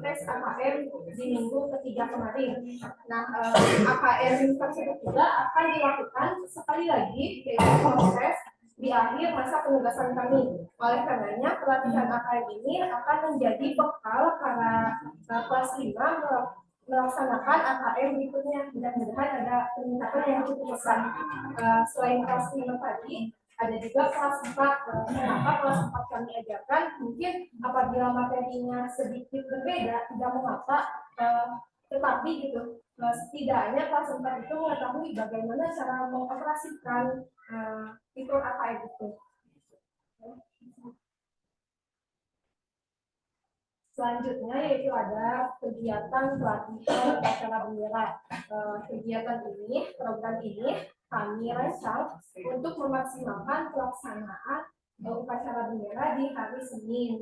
tes AKM di minggu ketiga kemarin. Nah, AKM tersebut juga akan dilakukan sekali lagi yaitu proses di akhir masa penugasan kami. Oleh karenanya, pelatihan AKM ini akan menjadi bekal para kelas 5 melaksanakan AKM berikutnya. Mudah-mudahan ada peningkatan yang cukup besar. Selain kelas 5 tadi, ada juga kelas 4. Kenapa kelas 4 kami ajarkan? Mungkin apabila materinya sedikit berbeda, tidak mengapa, tetapi gitu, setidaknya kelas 4 itu mengetahui bagaimana cara mengoperasikan fitur AKM itu. Selanjutnya yaitu ada kegiatan pelatihan upacara bendera. Kegiatan ini, program ini kami rancang untuk memaksimalkan pelaksanaan upacara bendera di hari Senin.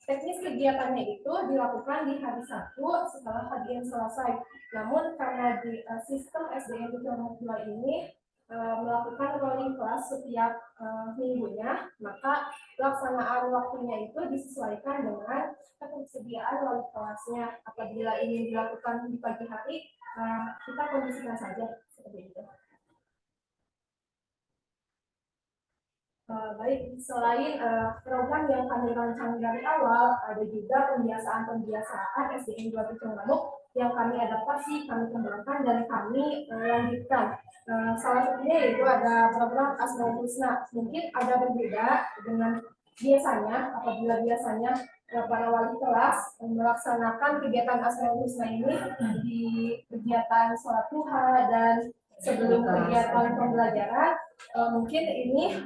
Teknis kegiatannya itu dilakukan di hari Sabtu setelah kajian selesai. Namun karena di sistem SDN di Kelompok 2 ini melakukan rolling class setiap minggunya, maka pelaksanaan waktunya itu disesuaikan dengan ketersediaan wali kelasnya. Apabila ingin dilakukan di pagi hari, kita kondisikan saja seperti itu. Baik, selain program yang kami rancang dari awal, ada juga pembiasaan SDN 2 Pitung Ramuk yang kami adaptasi, kami kembangkan, dan kami lanjutkan. Salah satunya yaitu ada program Asmaul Husna. Mungkin ada berbeda dengan biasanya, apabila biasanya para wali kelas melaksanakan kegiatan Asmaul Husna ini di kegiatan sholat duha dan sebelum kegiatan pembelajaran. Mungkin ini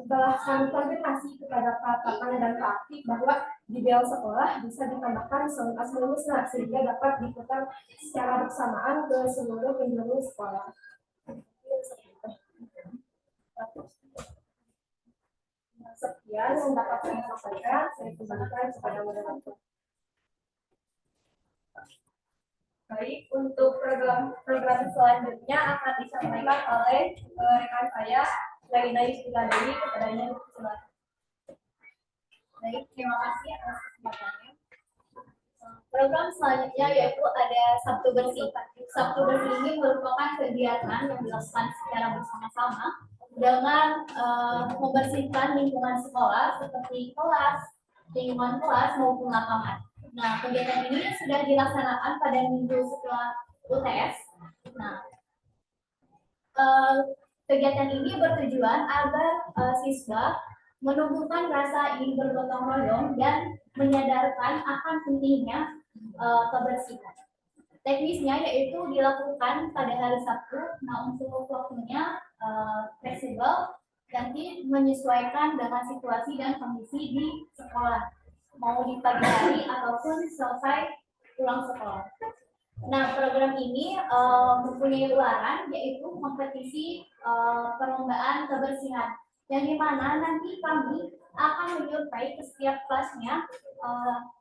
telah kami konfirmasi kepada Pak Tatang dan Pak Aktif bahwa di bel sekolah bisa ditambahkan sholat Asmaul Husna sehingga dapat diputar secara bersamaan ke seluruh penjuru sekolah. Sekian yang dapat saya sampaikan. Saya kembalikan kepada moderator. Baik, untuk program selanjutnya akan disampaikan oleh rekan saya, Lagina Yustika Dewi, kepadanya silakan. Baik, terima kasih atas kesempatannya. Program selanjutnya yaitu ada Sabtu Bersih. Sabtu Bersih ini merupakan kegiatan yang dilakukan secara bersama-sama dengan membersihkan lingkungan sekolah seperti kelas, lingkungan kelas maupun lapangan. Nah, kegiatan ini sudah dilaksanakan pada minggu setelah UTS. Nah, kegiatan ini bertujuan agar siswa menumbuhkan rasa ingin bergotong royong dan menyadarkan akan pentingnya kebersihan. Teknisnya yaitu dilakukan pada hari Sabtu. Nah, untuk waktunya fleksibel, nanti menyesuaikan dengan situasi dan kondisi di sekolah, mau di pagi hari ataupun selesai pulang sekolah. Nah, program ini mempunyai luaran yaitu kompetisi perlombaan kebersihan, yang dimana nanti kami akan menyurvei ke setiap kelasnya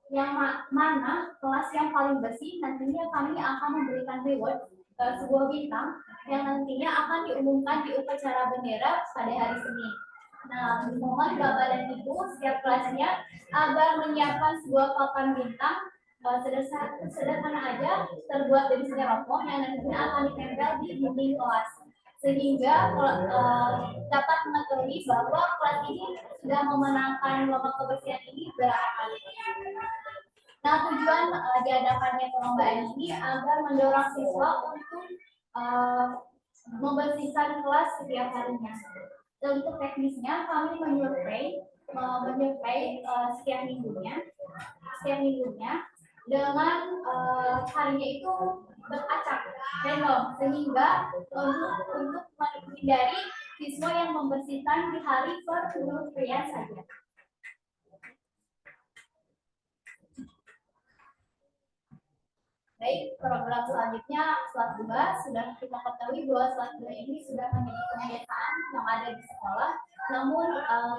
yang mana kelas yang paling bersih. Nantinya kami akan memberikan reward sebuah bintang yang nantinya akan diumumkan di upacara bendera pada hari Senin. Nah, mohon Bapak dan Ibu setiap kelasnya agar menyiapkan sebuah papan bintang sederhana aja, terbuat dari styrofoam yang nantinya akan ditempel di dinding kelas, sehingga dapat mengetahui bahwa kelas ini sudah memenangkan lomba kebersihan ini berapa kali. Nah, tujuan diadakannya perlombaan ini agar mendorong siswa untuk membersihkan kelas setiap harinya. Untuk teknisnya kami menyurvei setiap minggunya dengan harinya itu beracak random, sehingga untuk menghindari siswa yang membersihkan di hari per-perian saja. Baik, program selanjutnya SLAT 2. Sudah kita ketahui bahwa SLAT 2 ini sudah menjadi kebiasaan yang ada di sekolah. Namun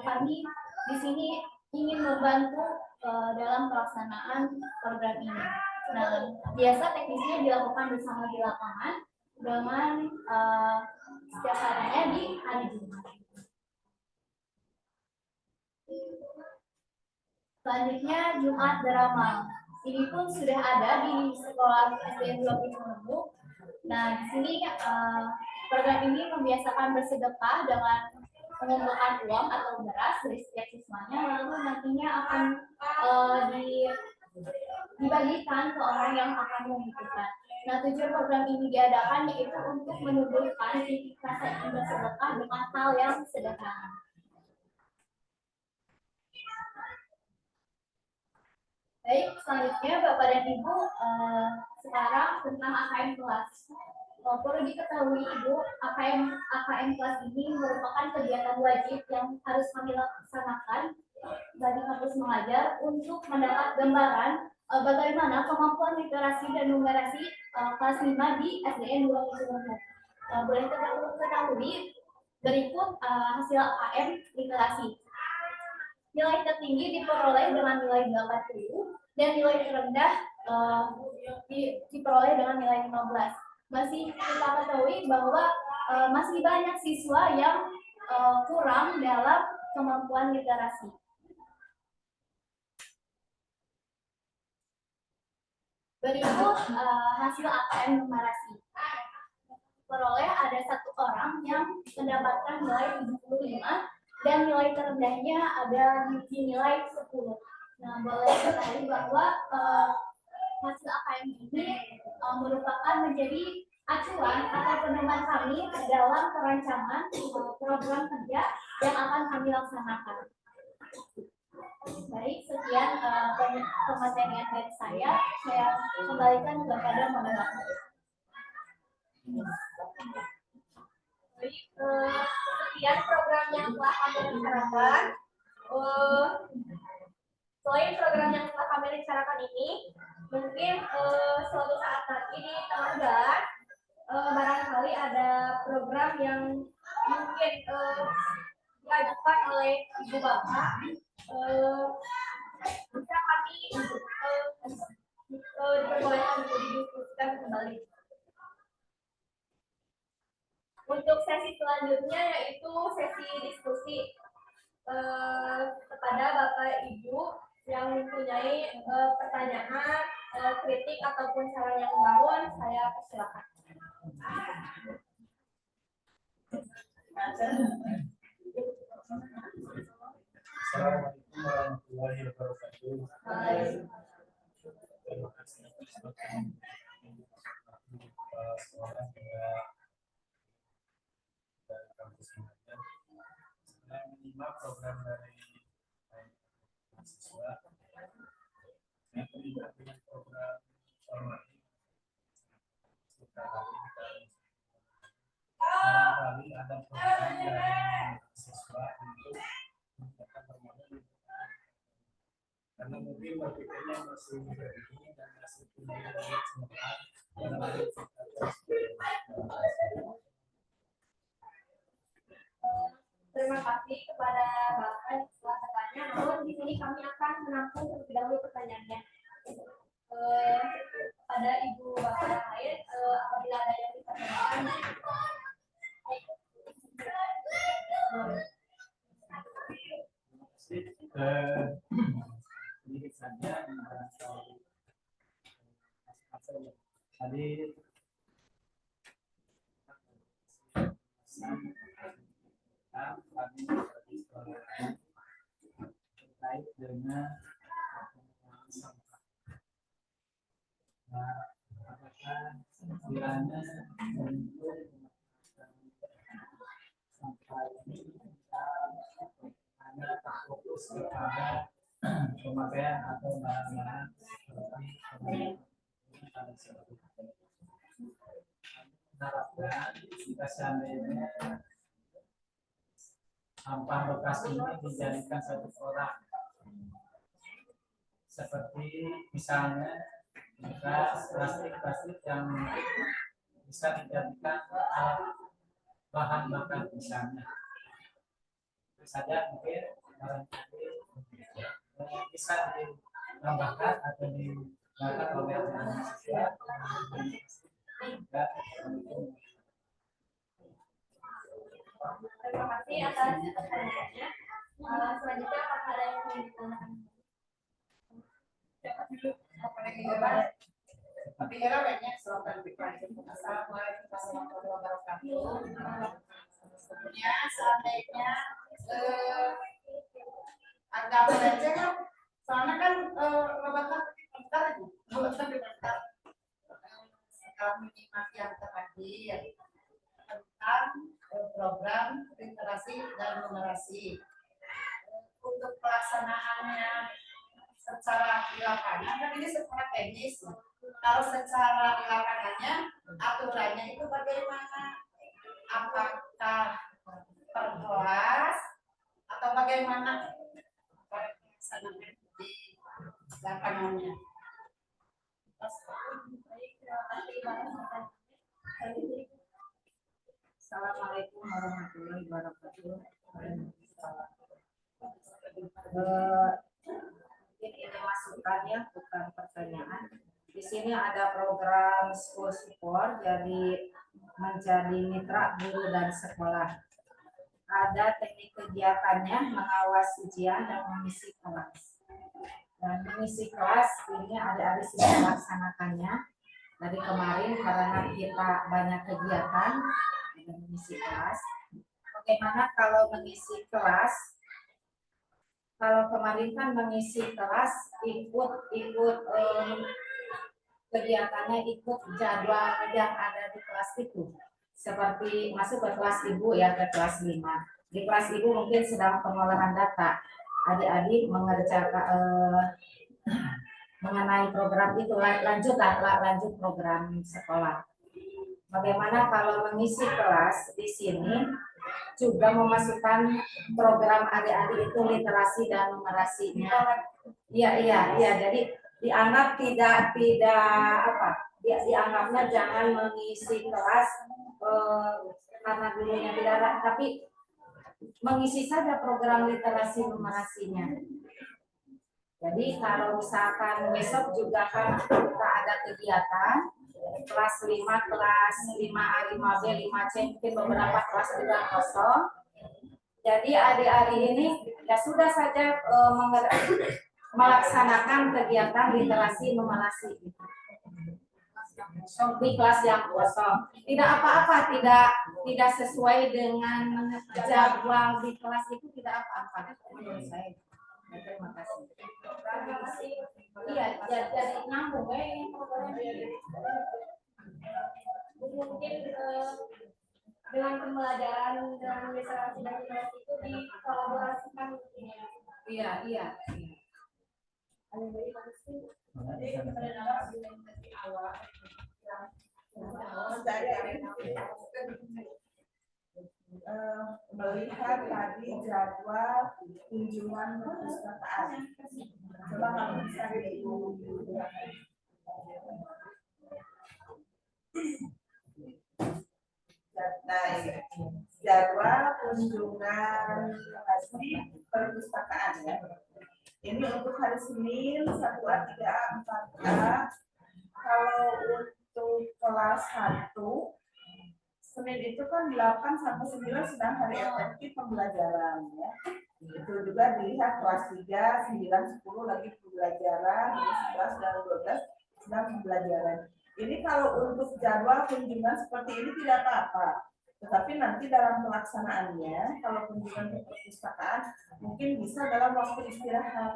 kami di sini ingin membantu dalam pelaksanaan program ini. Nah, biasa teknisnya dilakukan bersama di lapangan dengan setiap harinya di hari Jumat. Selanjutnya Jumat Beramal. Ini pun sudah ada di sekolah SDN 2 Pitung Rembuk. Nah, di sini program ini membiasakan bersedekah dengan mengumpulkan uang atau beras dari setiap siswanya, lalu nantinya akan dibagikan ke orang yang akan membutuhkan. Nah, tujuan program ini diadakan yaitu untuk menumbuhkan rasa ingin bersedekah dengan hal yang sederhana. Baik, selanjutnya Bapak dan Ibu, sekarang tentang AKM kelas. Perlu diketahui Ibu, AKM kelas ini merupakan kegiatan wajib yang harus kami laksanakan bagi kampus mengajar untuk mendapat gambaran bagaimana kemampuan literasi dan numerasi kelas 5 di SDN 2 Pitung Rembuk. Boleh ketahui berikut hasil AKM literasi. Nilai tertinggi diperoleh dengan nilai 80 dan nilai terendah diperoleh dengan nilai 15. Masih kita ketahui bahwa masih banyak siswa yang kurang dalam kemampuan literasi. Berikut hasil AKM numerasi. Peroleh ada satu orang yang mendapatkan nilai 75 dan nilai terendahnya ada di nilai 10. Nah, boleh diketahui bahwa hasil AKM ini merupakan menjadi acuan atau pedoman kami dalam perancangan program kerja yang akan kami laksanakan. Baik, sekian pematerian dari saya kembalikan kepada moderator. Sekian program yang telah kami rencanakan. Selain program yang telah kami rencanakan ini, mungkin suatu saat nanti di tengah jalan barangkali ada program yang mungkin diajukan oleh ibu bapak, bisa kami diperbolehkan untuk didiskusikan kembali. Untuk sesi selanjutnya yaitu sesi diskusi kepada Bapak Ibu yang mempunyai pertanyaan, kritik ataupun saran yang membangun, saya persilakan. Assalamualaikum warahmatullahi wabarakatuh. Terima kasih atas sekolah dari kampus mengajar. Saya menyimak program dari mahasiswa. Saya terlibat dengan program formatif. Barangkali ada program dari mahasiswa untuk meningkatkan permodalan, karena mungkin berpikirnya masih begini dan masih punya banyak semangat dalam aktivitas. Terima kasih kepada Bapak yang telah bertanya. Namun di sini kami akan menampung terlebih dahulu pertanyaannya. Pada Ibu Bapak yang lain, apabila ada yang ditanyakan. Sedikit saja tadi kami terkait dengan sampah. Nah, apakah sekiranya untuk sampah ini kita hanya fokus kepada pemakaian atau barang-barang seperti harapkan jika seandainya sampah bekas ini dijadikan satu produk, seperti misalnya bekas plastik yang bisa dijadikan bahan bakar misalnya. Itu saja mungkin barangkali bisa ditambahkan atau diangkat oleh mahasiswa. Terima kasih atas pertanyaannya. Selanjutnya apakah ada yang ingin ditanyakan? Siapa dulu? Assalamualaikum warahmatullahi wabarakatuh. Sebelumnya seandainya agak belajar kan, soalnya kan robotnya setelah menyimak yang terakhir tentang program literasi dan numerasi. Untuk pelaksanaannya secara di lapangan kan ini secara teknis. Kalau secara di lapangannya aturannya itu bagaimana? Apakah per kelas atau bagaimana pelaksanaan di lapangannya? Assalamualaikum warahmatullahi wabarakatuh. Ini masukannya bukan pertanyaan. Di sini ada program school support, jadi menjadi mitra guru dan sekolah. Ada teknik kegiatannya, mengawas ujian dan mengisi kelas. Dan mengisi kelas ini adik-adik sudah melaksanakannya dari kemarin karena kita banyak kegiatan dan mengisi kelas. Bagaimana kalau mengisi kelas? Kalau kemarin kan mengisi kelas ikut kegiatannya, ikut jadwal yang ada di kelas itu. Seperti masuk ke kelas ibu ya, ke kelas 5. Di kelas ibu mungkin sedang pengolahan data. Adik-adik mengerjakan mengenai program itu, lanjut program sekolah. Bagaimana kalau mengisi kelas di sini juga memasukkan program adik-adik itu literasi dan numerasinya. Iya. Jadi dianggap tidak apa? Dianggapnya jangan mengisi kelas karena dulunya tidak ada, tapi mengisi saja program literasi numerasinya. Jadi kalau misalkan besok juga kan kita ada kegiatan kelas 5, kelas 5A, 5B, 5C, mungkin beberapa kelas juga kosong. Jadi adik-adik ini ya sudah saja melaksanakan kegiatan literasi numerasi di kelas yang kosong. Tidak apa-apa, tidak sesuai dengan jadwal di kelas itu, tidak apa-apa menurut saya. Terima kasih. Iya, jadi nyambung Mungkin dengan pembelajaran dan literasi dan numerasi itu dikolaborasikan. Iya. Melihat tadi jadwal kunjungan perpustakaan. Coba kamu bisa jadwal kunjungan asli perpustakaan ya. Ini untuk hari Senin 1A, 3A, 4A. Kalau untuk kelas 1 Senin itu kan 8 sampai 9 sedang hari efektif pembelajaran ya. Itu juga dilihat kelas 3, 9, 10 lagi pembelajaran, 11 dan 12 sedang pembelajaran. Ini kalau untuk jadwal kunjungan seperti ini tidak apa-apa. Tetapi nanti dalam pelaksanaannya, kalau kunjungan ke perpustakaan mungkin bisa dalam waktu istirahat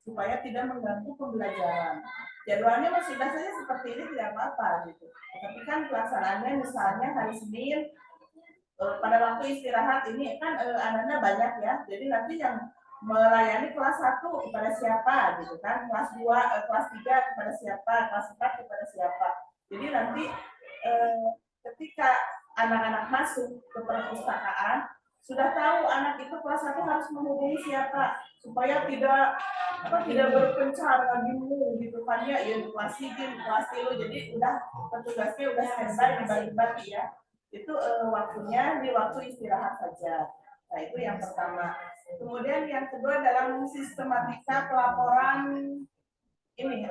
supaya tidak mengganggu pembelajaran. Jadwalnya masih saja seperti ini tidak apa-apa gitu. Tapi kan pelaksanaannya misalnya hari Senin pada waktu istirahat ini kan anak-anak banyak ya. Jadi nanti yang melayani kelas 1 kepada siapa gitu kan, kelas 2, kelas 3 kepada siapa, kelas 4 kepada siapa. Jadi nanti ketika anak-anak masuk ke perpustakaan sudah tahu anak itu kelas 1 harus menghubungi siapa supaya tidak berpencar bingung gitu kan ya, kelas 3, kelas 3, jadi udah petugasnya udah standby dibagi-bagi ya. Itu waktunya di waktu istirahat saja. Nah itu yang pertama. Kemudian yang kedua dalam sistematika pelaporan ini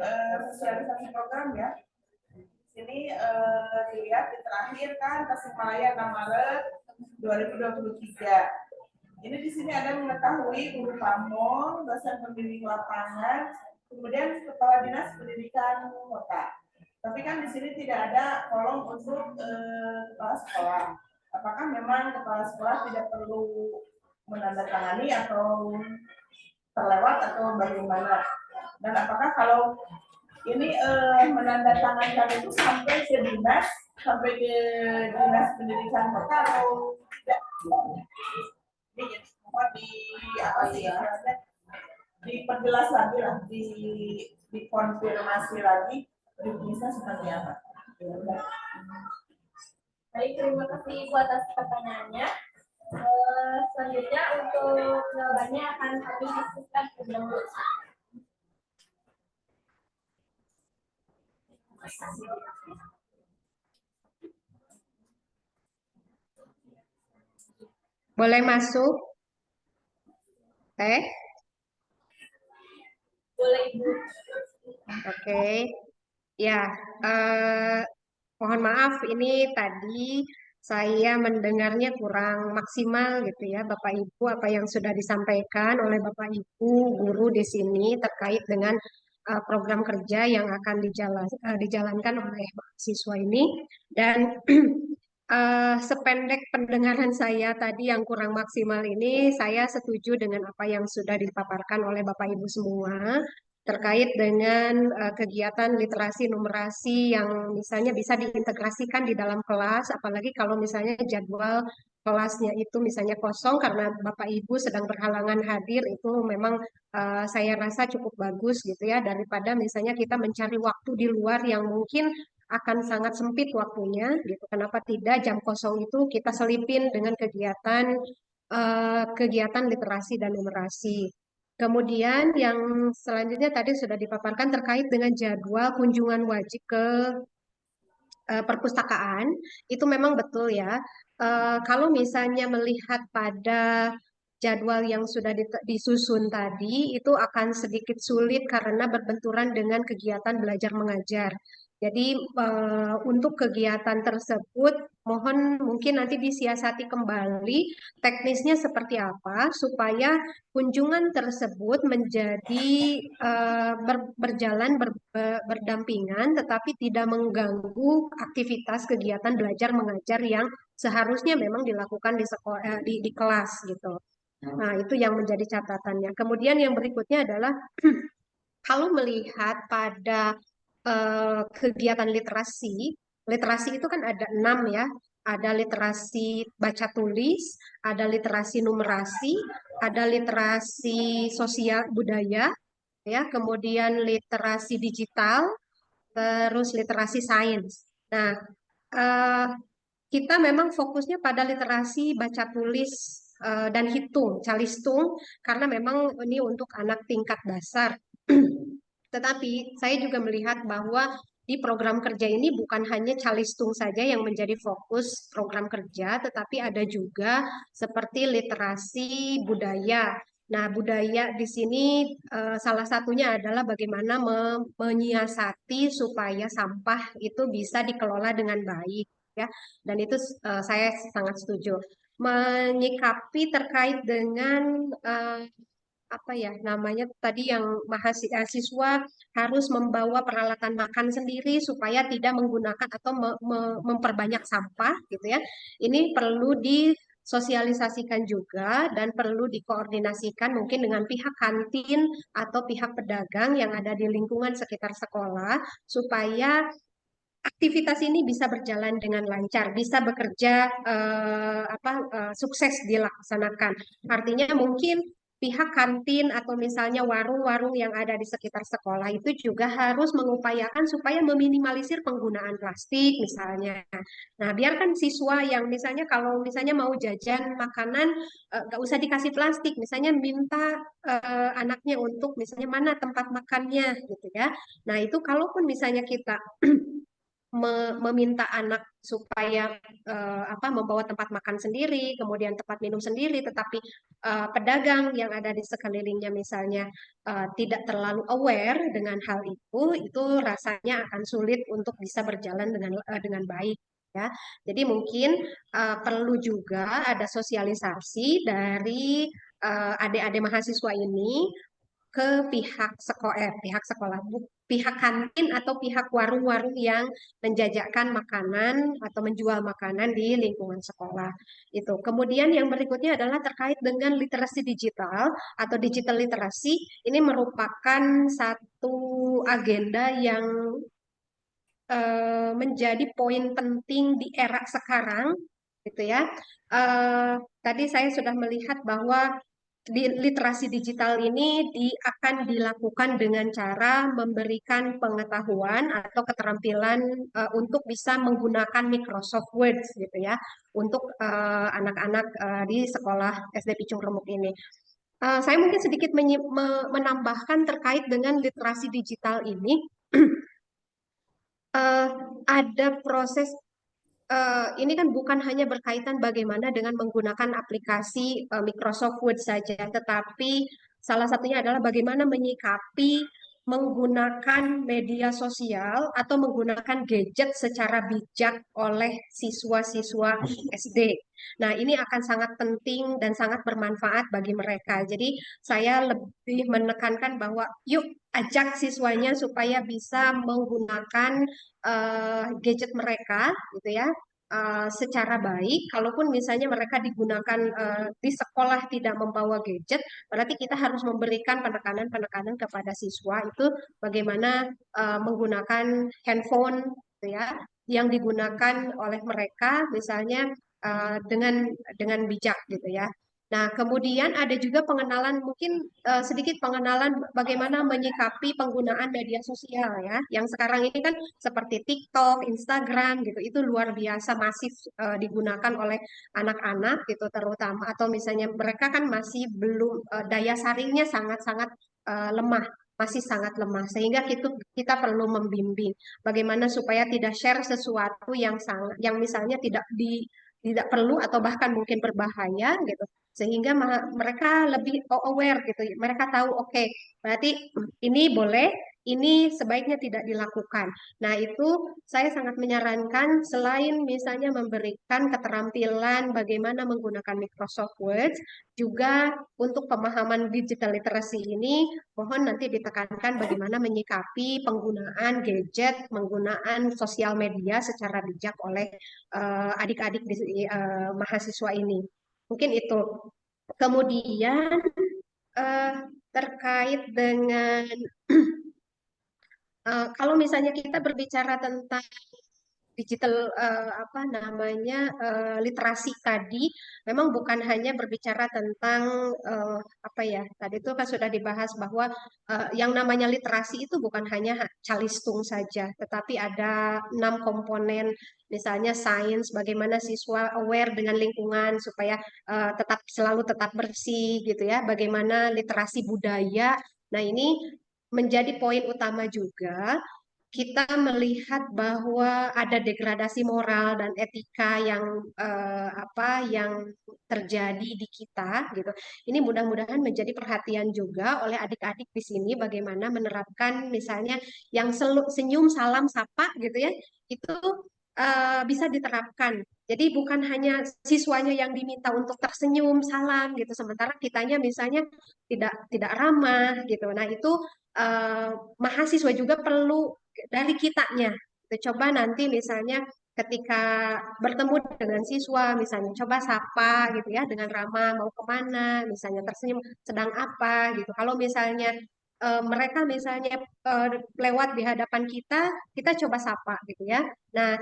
sosialisasi program ya. Ini dilihat di terakhir kan Tasikmalaya 6 Maret 2023. Ini di sini ada mengetahui guru pamong, dosen pembimbing lapangan, kemudian kepala dinas pendidikan kota. Tapi kan di sini tidak ada kolom untuk kepala sekolah. Apakah memang kepala sekolah tidak perlu menandatangani atau terlewat atau bagaimana? Dan apakah kalau ini menandatangani itu sampai ke dinas, sampai ke dinas pendidikan kota atau tidak? Ini semua di apa sih ya? Diperjelas lagi lah, dikonfirmasi lagi definisinya seperti apa. Baik, terima kasih Ibu atas pertanyaannya. Selanjutnya untuk jawabannya akan kami diskusikan lebih dahulu. Boleh masuk? Boleh Ibu. Oke. Ya, mohon maaf ini tadi saya mendengarnya kurang maksimal gitu ya, Bapak Ibu, apa yang sudah disampaikan oleh Bapak Ibu guru di sini terkait dengan program kerja yang akan dijalankan oleh mahasiswa ini. Dan sependek pendengaran saya tadi yang kurang maksimal ini, saya setuju dengan apa yang sudah dipaparkan oleh Bapak Ibu semua terkait dengan kegiatan literasi numerasi yang misalnya bisa diintegrasikan di dalam kelas, apalagi kalau misalnya jadwal kelasnya itu misalnya kosong karena Bapak Ibu sedang berhalangan hadir, itu memang saya rasa cukup bagus gitu ya, daripada misalnya kita mencari waktu di luar yang mungkin akan sangat sempit waktunya gitu. Kenapa tidak jam kosong itu kita selipin dengan kegiatan literasi dan numerasi. Kemudian yang selanjutnya tadi sudah dipaparkan terkait dengan jadwal kunjungan wajib ke perpustakaan, itu memang betul ya. Kalau misalnya melihat pada jadwal yang sudah disusun tadi, itu akan sedikit sulit karena berbenturan dengan kegiatan belajar mengajar. Jadi untuk kegiatan tersebut, mohon mungkin nanti disiasati kembali teknisnya seperti apa supaya kunjungan tersebut menjadi berjalan berdampingan, tetapi tidak mengganggu aktivitas kegiatan belajar mengajar yang seharusnya memang dilakukan di sekolah, di kelas gitu. Nah, itu yang menjadi catatannya. Kemudian yang berikutnya adalah kalau melihat pada kegiatan literasi, literasi itu kan ada 6 ya. Ada literasi baca tulis, ada literasi numerasi, ada literasi sosial budaya, ya, kemudian literasi digital, terus literasi sains. Nah, eh, kita memang fokusnya pada literasi baca tulis dan hitung, calistung, karena memang ini untuk anak tingkat dasar. Tetapi saya juga melihat bahwa di program kerja ini bukan hanya calistung saja yang menjadi fokus program kerja, tetapi ada juga seperti literasi budaya. Nah, budaya di sini salah satunya adalah bagaimana menyiasati supaya sampah itu bisa dikelola dengan baik, ya. Dan itu saya sangat setuju. Menyikapi terkait dengan apa ya namanya tadi yang mahasiswa harus membawa peralatan makan sendiri supaya tidak menggunakan atau memperbanyak sampah gitu ya. Ini perlu disosialisasikan juga dan perlu dikoordinasikan mungkin dengan pihak kantin atau pihak pedagang yang ada di lingkungan sekitar sekolah supaya aktivitas ini bisa berjalan dengan lancar, bisa bekerja sukses dilaksanakan. Artinya mungkin pihak kantin atau misalnya warung-warung yang ada di sekitar sekolah itu juga harus mengupayakan supaya meminimalisir penggunaan plastik misalnya. Nah, biarkan siswa yang misalnya kalau misalnya mau jajan makanan nggak usah dikasih plastik, misalnya minta anaknya untuk misalnya mana tempat makannya gitu ya. Nah, itu kalaupun misalnya kita meminta anak supaya membawa tempat makan sendiri, kemudian tempat minum sendiri, tetapi pedagang yang ada di sekelilingnya misalnya tidak terlalu aware dengan hal itu rasanya akan sulit untuk bisa berjalan dengan baik. Ya, jadi mungkin perlu juga ada sosialisasi dari adik-adik mahasiswa ini ke pihak sekolah, pihak kantin atau pihak warung-warung yang menjajakan makanan atau menjual makanan di lingkungan sekolah. Itu. Kemudian yang berikutnya adalah terkait dengan literasi digital atau digital literasi. Ini merupakan satu agenda yang menjadi poin penting di era sekarang, gitu ya. Tadi saya sudah melihat bahwa literasi digital ini akan dilakukan dengan cara memberikan pengetahuan atau keterampilan untuk bisa menggunakan Microsoft Word, gitu ya, untuk anak-anak di sekolah SD Picung Remuk ini. Saya mungkin sedikit menambahkan terkait dengan literasi digital ini. eh, ada proses ini kan bukan hanya berkaitan bagaimana dengan menggunakan aplikasi Microsoft Word saja, tetapi salah satunya adalah bagaimana menyikapi menggunakan media sosial atau menggunakan gadget secara bijak oleh siswa-siswa SD. Nah, ini akan sangat penting dan sangat bermanfaat bagi mereka. Jadi, saya lebih menekankan bahwa yuk ajak siswanya supaya bisa menggunakan gadget mereka, gitu ya, secara baik. Kalaupun misalnya mereka digunakan di sekolah tidak membawa gadget, berarti kita harus memberikan penekanan-penekanan kepada siswa itu bagaimana menggunakan handphone, gitu ya, yang digunakan oleh mereka, misalnya dengan bijak, gitu ya. Nah, kemudian ada juga pengenalan, mungkin sedikit pengenalan bagaimana menyikapi penggunaan media sosial ya. Yang sekarang ini kan seperti TikTok, Instagram gitu, itu luar biasa masif digunakan oleh anak-anak gitu terutama. Atau misalnya mereka kan masih belum daya saringnya sangat-sangat lemah, masih sangat lemah. Sehingga kita perlu membimbing bagaimana supaya tidak share sesuatu yang misalnya tidak perlu atau bahkan mungkin berbahaya gitu, sehingga mereka lebih aware gitu. Mereka tahu oke, berarti ini boleh, ini sebaiknya tidak dilakukan. Nah, itu saya sangat menyarankan selain misalnya memberikan keterampilan bagaimana menggunakan Microsoft Word, juga untuk pemahaman digital literacy ini mohon nanti ditekankan bagaimana menyikapi penggunaan gadget, penggunaan sosial media secara bijak oleh adik-adik mahasiswa ini. Mungkin itu. Kemudian eh, terkait dengan kalau misalnya kita berbicara tentang digital literasi tadi, memang bukan hanya berbicara tentang apa ya, tadi itu kan sudah dibahas bahwa yang namanya literasi itu bukan hanya calistung saja, tetapi ada 6 komponen, misalnya sains, bagaimana siswa aware dengan lingkungan supaya selalu tetap bersih gitu ya, bagaimana literasi budaya. Nah, ini menjadi poin utama juga. Kita melihat bahwa ada degradasi moral dan etika yang terjadi di kita gitu. Ini mudah-mudahan menjadi perhatian juga oleh adik-adik di sini bagaimana menerapkan misalnya yang senyum salam sapa gitu ya. Itu bisa diterapkan. Jadi bukan hanya siswanya yang diminta untuk tersenyum salam gitu, sementara kitanya misalnya tidak ramah gitu. Nah, itu eh, mahasiswa juga perlu dari kitanya. Coba nanti misalnya ketika bertemu dengan siswa, misalnya coba sapa gitu ya dengan ramah, mau kemana, misalnya tersenyum, sedang apa gitu. Kalau misalnya mereka misalnya eh, lewat di hadapan kita, kita coba sapa gitu ya. Nah,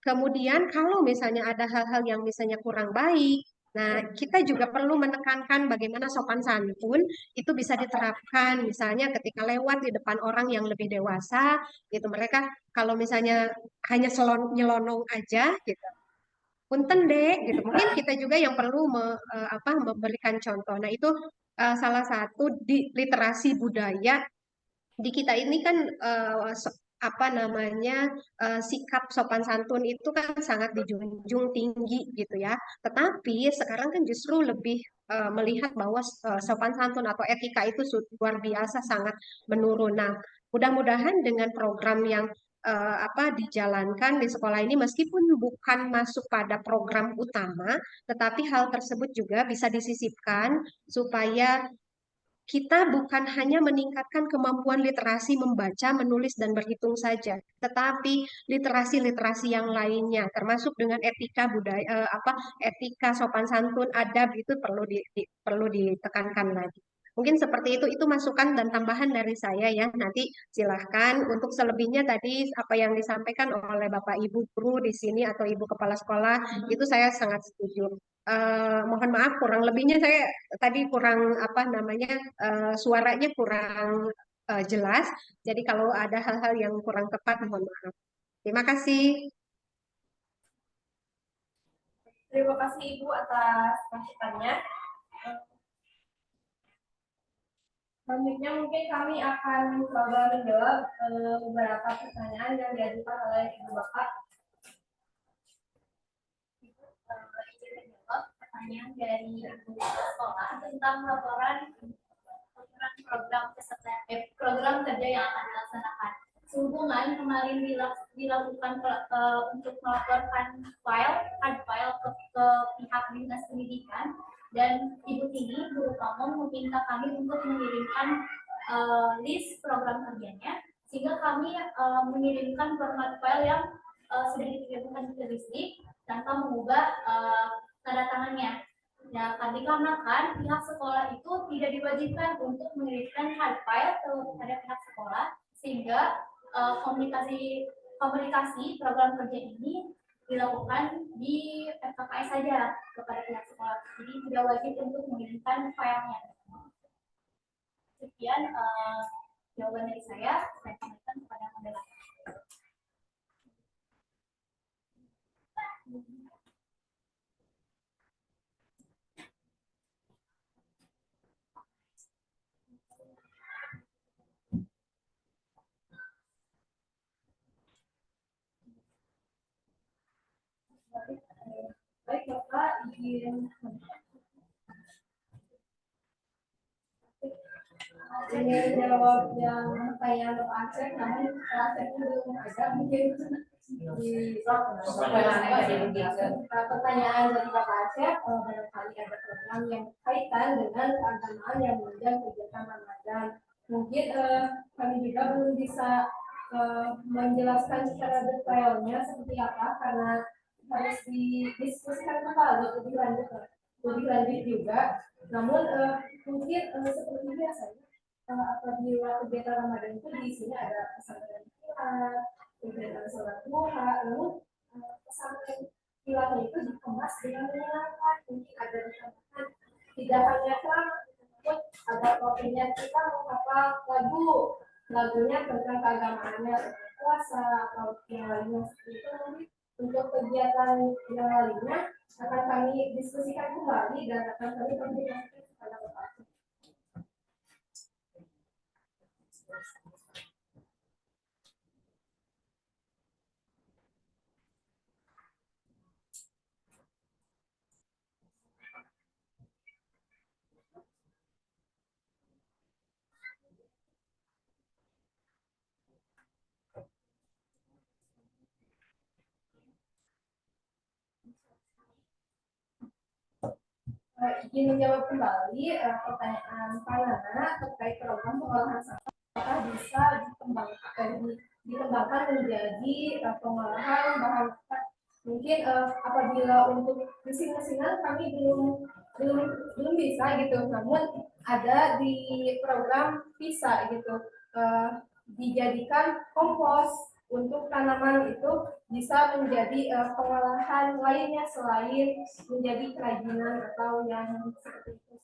kemudian kalau misalnya ada hal-hal yang misalnya kurang baik, nah kita juga perlu menekankan bagaimana sopan santun itu bisa diterapkan. Misalnya ketika lewat di depan orang yang lebih dewasa, gitu mereka kalau misalnya hanya nyelonong aja, gitu. Punten deh, gitu. Mungkin kita juga yang perlu memberikan contoh. Nah, itu salah satu di literasi budaya di kita ini kan apa namanya sikap sopan santun itu kan sangat dijunjung tinggi gitu ya. Tetapi sekarang kan justru lebih melihat bahwa sopan santun atau etika itu luar biasa sangat menurun. Nah, mudah-mudahan dengan program yang apa dijalankan di sekolah ini meskipun bukan masuk pada program utama, tetapi hal tersebut juga bisa disisipkan supaya kita bukan hanya meningkatkan kemampuan literasi membaca, menulis, dan berhitung saja, tetapi literasi-literasi yang lainnya, termasuk dengan etika budaya, etika sopan santun, adab itu perlu ditekankan lagi. Mungkin seperti itu masukan dan tambahan dari saya ya. Nanti silahkan untuk selebihnya tadi apa yang disampaikan oleh Bapak Ibu guru di sini atau Ibu Kepala Sekolah itu saya sangat setuju. Mohon maaf kurang lebihnya saya tadi kurang apa namanya suaranya kurang jelas. Jadi kalau ada hal-hal yang kurang tepat mohon maaf. Terima kasih. Terima kasih Ibu atas masukannya. Selanjutnya mungkin kami akan coba menjawab beberapa pertanyaan yang diajukan oleh Ibu Bapak. Izin menjawab pertanyaan dari Ibu Sekolah tentang laporan program kerja yang akan dilaksanakan. Sehubungan kemarin dilakukan untuk melaporkan hard file ke pihak dinas pendidikan, dan Ibu Tini, Guru Kamu meminta kami untuk mengirimkan list program kerjanya, sehingga kami mengirimkan format file yang sudah dikirimkan ke Risdik tanpa mengubah tanda tangannya. Nah, dikarenakan pihak sekolah itu tidak diwajibkan untuk mengirimkan hard file kepada pihak sekolah, sehingga komunikasi program kerja ini dilakukan di FKKS saja kepada pihak sekolah. Jadi tidak wajib untuk mengirimkan filenya. Sekian jawaban dari saya sampaikan kepada moderator. Baik Bapak, izin jawab yang pertanyaan Bapak Asep, namun Bapak Asep belum ada, mungkin di pertanyaan dari Bapak Asep, barangkali ada program yang kaitan dengan keagamaan yang menunjang kegiatan Ramadan. Mungkin kami juga belum bisa menjelaskan secara detailnya seperti apa, karena harus didiskusikan kembali lebih lanjut juga. Namun mungkin seperti biasanya apabila kegiatan Ramadan itu di sini ada pesantren kilat, kegiatan sholat duha, lalu pesantren kilatnya itu dikemas dengan menyenangkan, mungkin ada ditambahkan tidak hanya ceramah, namun ada kopinya kita menghafal lagunya tentang keagamaannya, puasa atau yang lainnya seperti itu. Untuk kegiatan yang lainnya akan kami diskusikan kembali dan akan kami komunikasikan kepada Bapak. Izin menjawab kembali pertanyaan Pak Nana terkait program pengolahan sampah, apakah bisa dikembangkan menjadi pengolahan bahan bakar. Mungkin apabila untuk mesin-mesinan kami belum bisa gitu, namun ada di program bisa gitu dijadikan kompos untuk tanaman itu bisa menjadi pengolahan lainnya selain menjadi kerajinan atau yang seperti itu.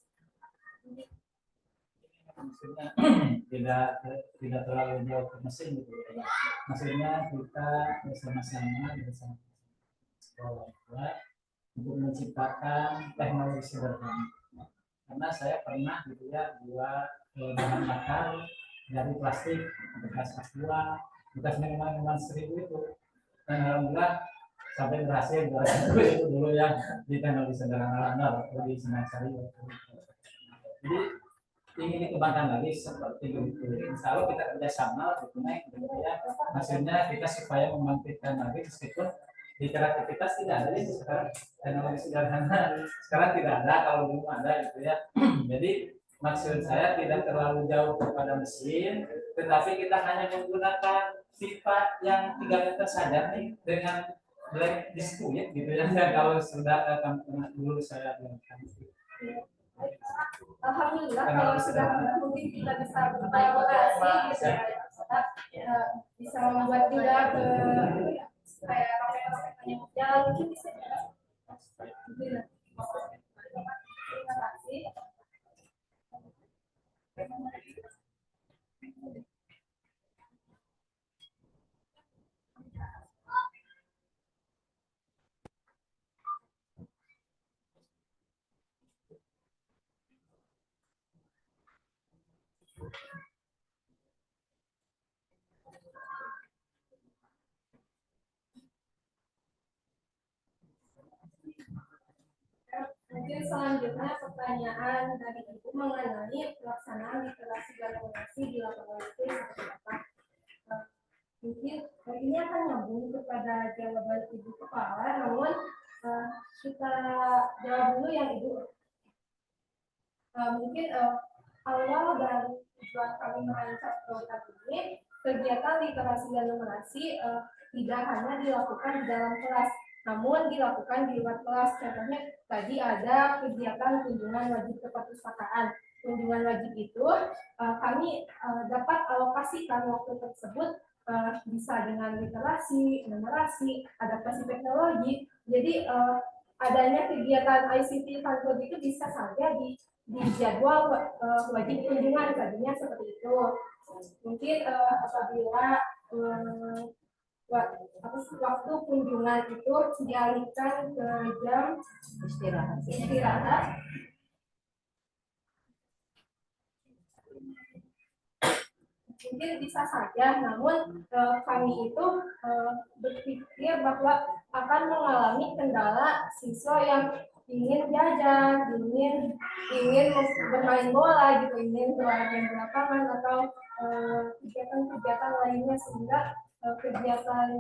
Maksudnya tidak terlalu jauh ke mesin gitu ya. Maksudnya kita bersama-sama sekolah untuk menciptakan teknologi sederhana. Karena saya pernah gitu ya buat bahan bakar dari plastik, bekas plastik, bekas minuman 1.000 itu. Dan alhamdulillah sampai berhasil itu dulu yang di teknologi sederhana di Senayan. Jadi ingin dikembangkan lagi seperti itu. Insya Allah kita kerjasama gitu ya. Hasilnya kita supaya membangkitkan lagi meskipun di kreativitas tidak ada ya sekarang teknologi sederhana sekarang tidak ada, kalau dulu ada gitu ya. Jadi maksud saya tidak terlalu jauh kepada mesin, tetapi kita hanya menggunakan sifat yang 3 meter saja nih dengan black display gitu ya. Dan kalau sudah dulu saya bilang. Alhamdulillah kalau sudah mungkin kita bisa berkolaborasi gitu ya, bisa membuat juga kayak roket-roketan yang jalan mungkin bisa ya. Terima kasih. Mungkin selanjutnya pertanyaan dari Ibu mengenai pelaksanaan literasi dan literasi di lapangan itu seperti apa. Mungkin ini akan nyambung kepada jawaban Ibu Kepala, namun kita jawab dulu yang Ibu. Mungkin awal dan tujuan kami merancang program ini, kegiatan literasi dan numerasi tidak hanya dilakukan di dalam kelas, namun dilakukan di luar kelas. Contohnya tadi ada kegiatan kunjungan wajib ke perpustakaan. Kunjungan wajib itu kami dapat alokasikan waktu tersebut bisa dengan literasi, numerasi, adaptasi teknologi. Jadi adanya kegiatan ICT Fun itu bisa saja di jadwal wajib kunjungan, tadinya seperti itu. Mungkin apabila waktu kunjungan itu dialihkan ke jam istirahat. Mungkin bisa saja, namun kami itu berpikir bahwa akan mengalami kendala siswa yang ingin jajan, ingin bermain bola gitu, ingin berlari di lapangan atau kegiatan-kegiatan lainnya, sehingga kegiatan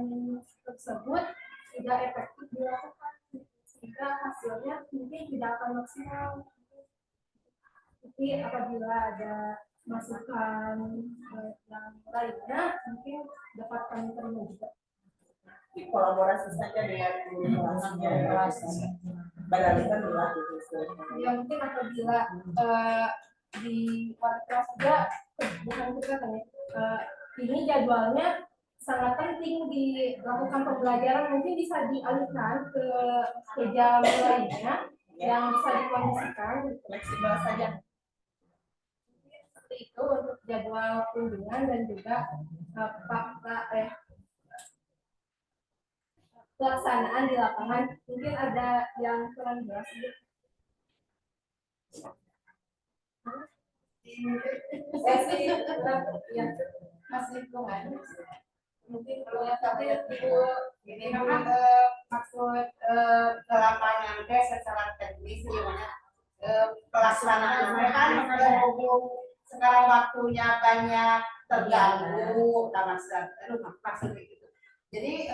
tersebut tidak efektif dilakukan, sehingga hasilnya mungkin tidak akan maksimal. Tapi apabila ada masukan yang lainnya, mungkin dapat kami terima juga. Kolaborasi saja dengan kelas bandingkan ya, mungkin apabila di wali kelas juga bukan kita kan ya, ini jadwalnya sangat penting dilakukan pembelajaran, mungkin bisa dialihkan ke jam lainnya yang bisa dikondisikan, fleksibel saja. Seperti itu untuk jadwal kunjungan dan juga pelaksanaan di lapangan. Mungkin ada yang kurang jelas ya, masih kurang. Mungkin kalau tapi Ibu ini memang maksud ke lapangan secara teknis gimana pelaksanaan kan berhubung sekarang waktunya banyak terganggu maksudnya gitu. Jadi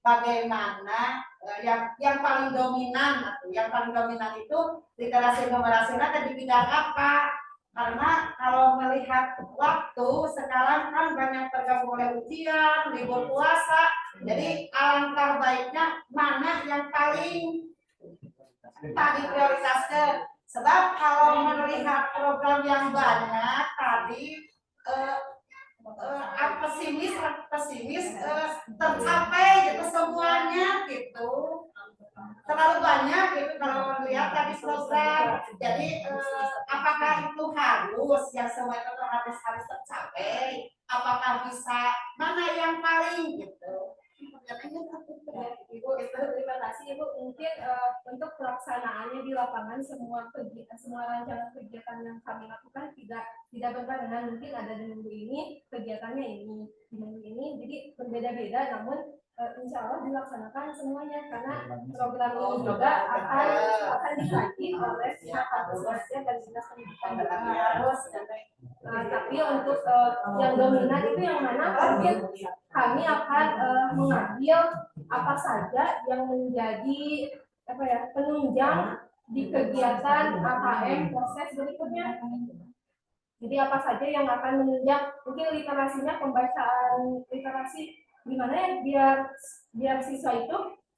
bagaimana yang paling dominan itu literasi numerasinya di bidang apa? Karena kalau melihat waktu sekarang kan banyak terganggu oleh ujian, libur puasa, jadi alangkah baiknya mana yang paling diprioritaskan. Sebab kalau melihat program yang banyak tadi pesimis tercapai gitu semuanya gitu. Terlalu banyak gitu kalau melihat tadi program. Jadi apakah itu harus yang semua itu harus tercapai? Apakah bisa mana yang paling gitu? Ibu, terima kasih Ibu. Mungkin untuk pelaksanaannya di lapangan semua rancangan kegiatan yang kami lakukan tidak berbarengan. Mungkin ada di minggu ini kegiatannya ini, di minggu ini, jadi berbeda-beda. Namun insya Allah dilaksanakan semuanya karena program ini juga akan dikaji oleh pihak kampusnya dan dinas pendidikan harus. Tapi untuk yang dominan itu yang mana mungkin kami akan mengambil apa saja yang menjadi penunjang di kegiatan AKM proses berikutnya. Jadi apa saja yang akan menunjang mungkin literasinya, pembacaan literasi gimana ya biar siswa itu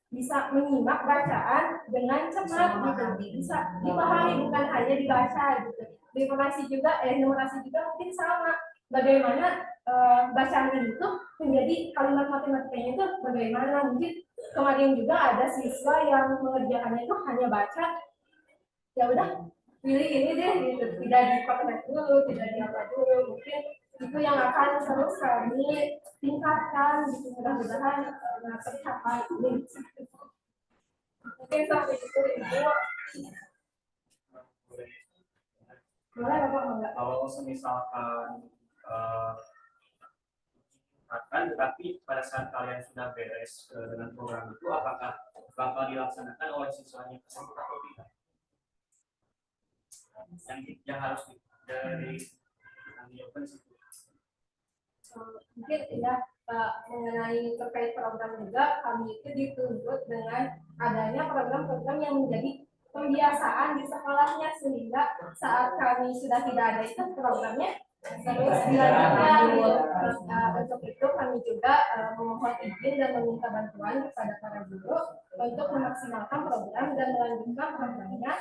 bisa menyimak bacaan dengan cepat gitu, bisa dipahami bukan hanya dibaca gitu. Numerasi juga mungkin sama. Bagaimana bacaan itu menjadi kalimat matematikanya itu bagaimana. Mungkin kemarin juga ada siswa yang mengerjakannya itu hanya baca, ya udah pilih ini deh gitu, tidak dipaksa dulu, tidak diapa dulu. Mungkin itu yang akan terus kami tingkatkan gitu, mudah-mudahan tercapai ini. Mungkin sampai itu Ibu. Boleh Bapak enggak? Kalau misalkan tapi pada saat kalian sudah beres dengan program itu, apakah bakal dilaksanakan oleh siswanya tersebut atau tidak? Yang harus diambil situ. Mungkin ya mengenai terkait program juga kami itu dituntut dengan adanya program-program yang menjadi pembiasaan di sekolahnya, sehingga saat kami sudah tidak ada itu programnya terus dilanjutkan gitu. Untuk itu kami juga memohon izin dan meminta bantuan kepada para guru untuk memaksimalkan program dan melanjutkan programnya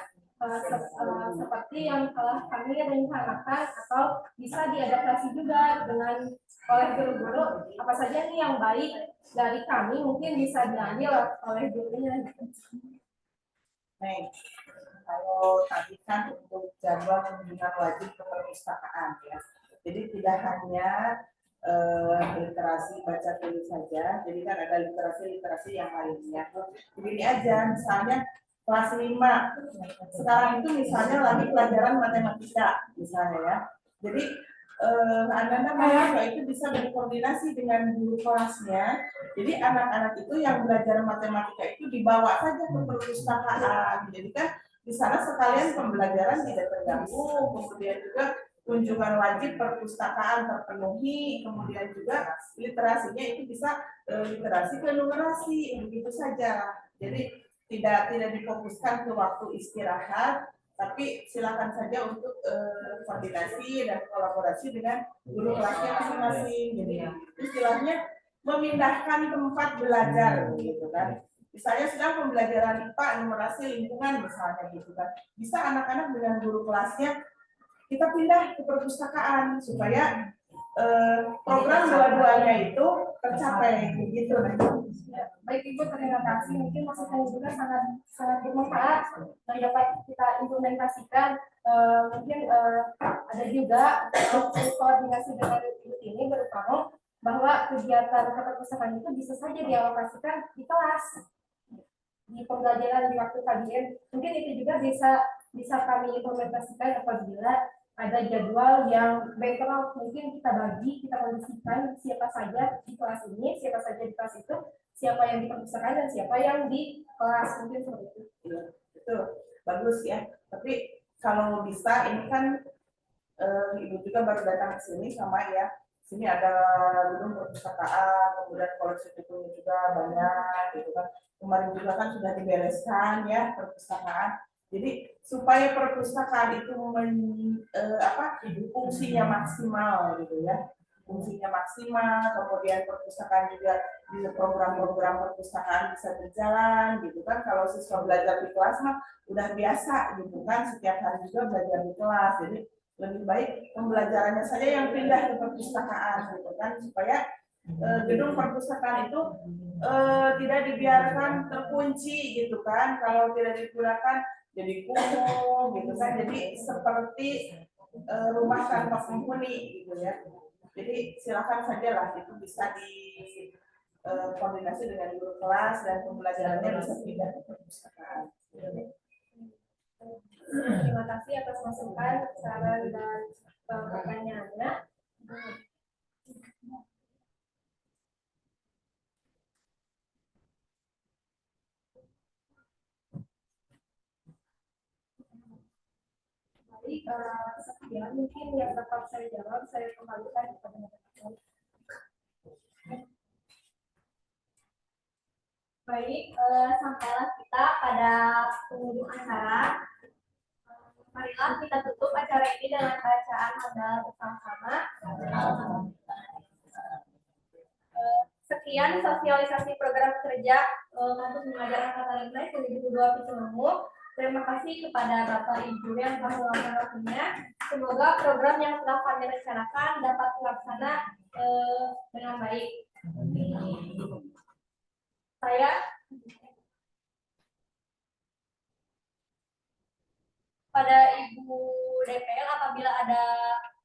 seperti yang telah kami rencanakan, atau bisa diadaptasi juga dengan oleh guru-guru apa saja nih yang baik dari kami mungkin bisa diambil oleh gurunya. Baik, kalau tadi kan untuk jadwal kunjungan wajib ke perpustakaan ya. Jadi tidak hanya literasi baca tulis saja, jadi kan ada literasi yang lainnya. Begini aja, misalnya kelas 5 sekarang itu misalnya lagi pelajaran matematika misalnya ya. Jadi anak-anak mahasiswa itu bisa berkoordinasi dengan guru kelasnya. Jadi anak-anak itu yang belajar matematika itu dibawa saja ke perpustakaan. Jadi kan di sana sekalian pembelajaran tidak terganggu, kemudian juga kunjungan wajib perpustakaan terpenuhi, kemudian juga literasinya itu bisa literasi ke numerasi, begitu saja. Jadi tidak difokuskan ke waktu istirahat, tapi silakan saja untuk koordinasi dan kolaborasi dengan guru kelasnya masing-masing. Jadi istilahnya memindahkan tempat belajar gitu kan. Misalnya sedang pembelajaran IPA, numerasi lingkungan misalnya gitu kan. Bisa anak-anak dengan guru kelasnya kita pindah ke perpustakaan supaya program dua-duanya itu tercapai gitu. Baik Ibu, terima kasih. Mungkin masukan juga sangat bermanfaat dan dapat kita implementasikan. Mungkin ada juga koordinasi dengan Ibu ini berutama bahwa kegiatan perpustakaan itu bisa saja dialokasikan di kelas, di pembelajaran di waktu kajian. Mungkin itu juga bisa kami implementasikan apabila ada jadwal yang background, mungkin kita bagi, kita kondisikan siapa saja di kelas ini, siapa saja di kelas itu, siapa yang di perpustakaan dan siapa yang di kelas, mungkin seperti itu. Betul, bagus ya. Tapi kalau bisa ini kan Ibu juga baru datang ke sini sama ya. Sini ada gedung perpustakaan, kemudian koleksi bukunya juga banyak gitu kan. Kemarin juga kan sudah dibereskan ya perpustakaan. Jadi supaya perpustakaan itu fungsinya maksimal gitu ya, fungsinya maksimal, kemudian perpustakaan juga di program-program perpustakaan bisa berjalan gitu kan. Kalau siswa belajar di kelas mah udah biasa gitu kan, setiap hari juga belajar di kelas. Jadi lebih baik pembelajarannya saja yang pindah ke perpustakaan gitu kan, supaya gedung perpustakaan itu tidak dibiarkan terkunci gitu kan. Kalau tidak digunakan jadi kumuh gitu kan, jadi seperti rumah tanpa penghuni gitu ya. Jadi silakan saja lah itu bisa koordinasi dengan guru kelas dan pembelajarannya bisa pindah ke perpustakaan. Terima kasih atas masukan, saran, dan pertanyaannya. Baik, sekian mungkin yang dapat saya jawab, saya kembalikan kepada teman-teman. Baik, sampailah kita pada penghujung acara. Marilah kita tutup acara ini dengan bacaan modal bersama-sama. Sekian sosialisasi program kerja kampus mengajar angkatan 5 2022 Pitung Rembuk. Terima kasih kepada Bapak Ibu yang telah meluangkan waktunya. Semoga program yang telah kami rencanakan dapat terlaksana dengan baik. Saya pada Ibu DPL apabila ada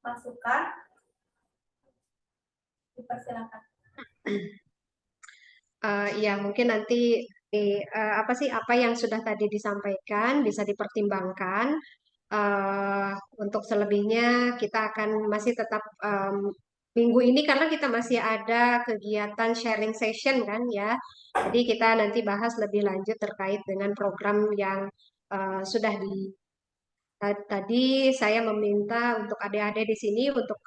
masukan dipersilakan. Ya mungkin nanti apa yang sudah tadi disampaikan bisa dipertimbangkan. Untuk selebihnya kita akan masih tetap minggu ini karena kita masih ada kegiatan sharing session kan ya. Jadi kita nanti bahas lebih lanjut terkait dengan program yang sudah tadi saya meminta untuk adik-adik di sini untuk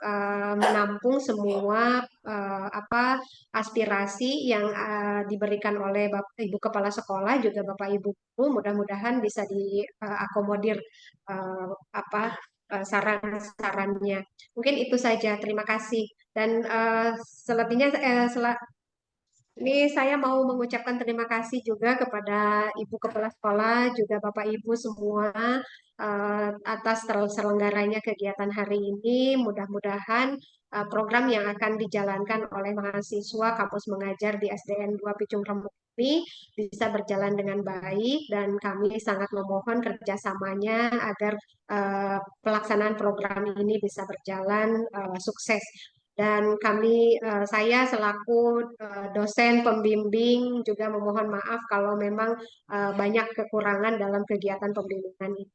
menampung semua aspirasi yang diberikan oleh Bapak Ibu Kepala Sekolah juga Bapak Ibu Guru, mudah-mudahan bisa diakomodir saran-sarannya. Mungkin itu saja. Terima kasih. Dan selebihnya ini saya mau mengucapkan terima kasih juga kepada Ibu Kepala Sekolah, juga Bapak Ibu semua atas terselenggaranya kegiatan hari ini. Mudah-mudahan program yang akan dijalankan oleh mahasiswa kampus mengajar di SDN 2 Pitung Rembuk ini bisa berjalan dengan baik dan kami sangat memohon kerjasamanya agar pelaksanaan program ini bisa berjalan sukses. Dan saya selaku dosen pembimbing juga memohon maaf kalau memang banyak kekurangan dalam kegiatan pembimbingan ini.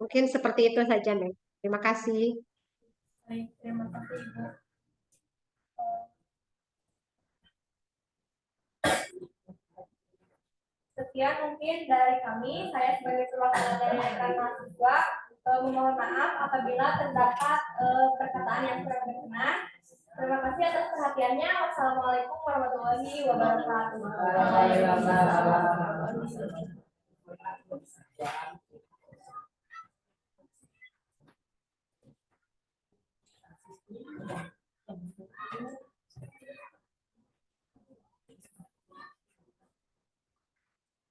Mungkin seperti itu saja, Neng. Terima kasih. Baik, terima kasih Ibu. Sekian mungkin dari kami. Saya sebagai perwakilan dari rekan mahasiswa memohon maaf apabila terdapat perkataan yang kurang berkenan. Terima kasih atas perhatiannya. Wassalamualaikum warahmatullahi wabarakatuh. Waalaikumsalam.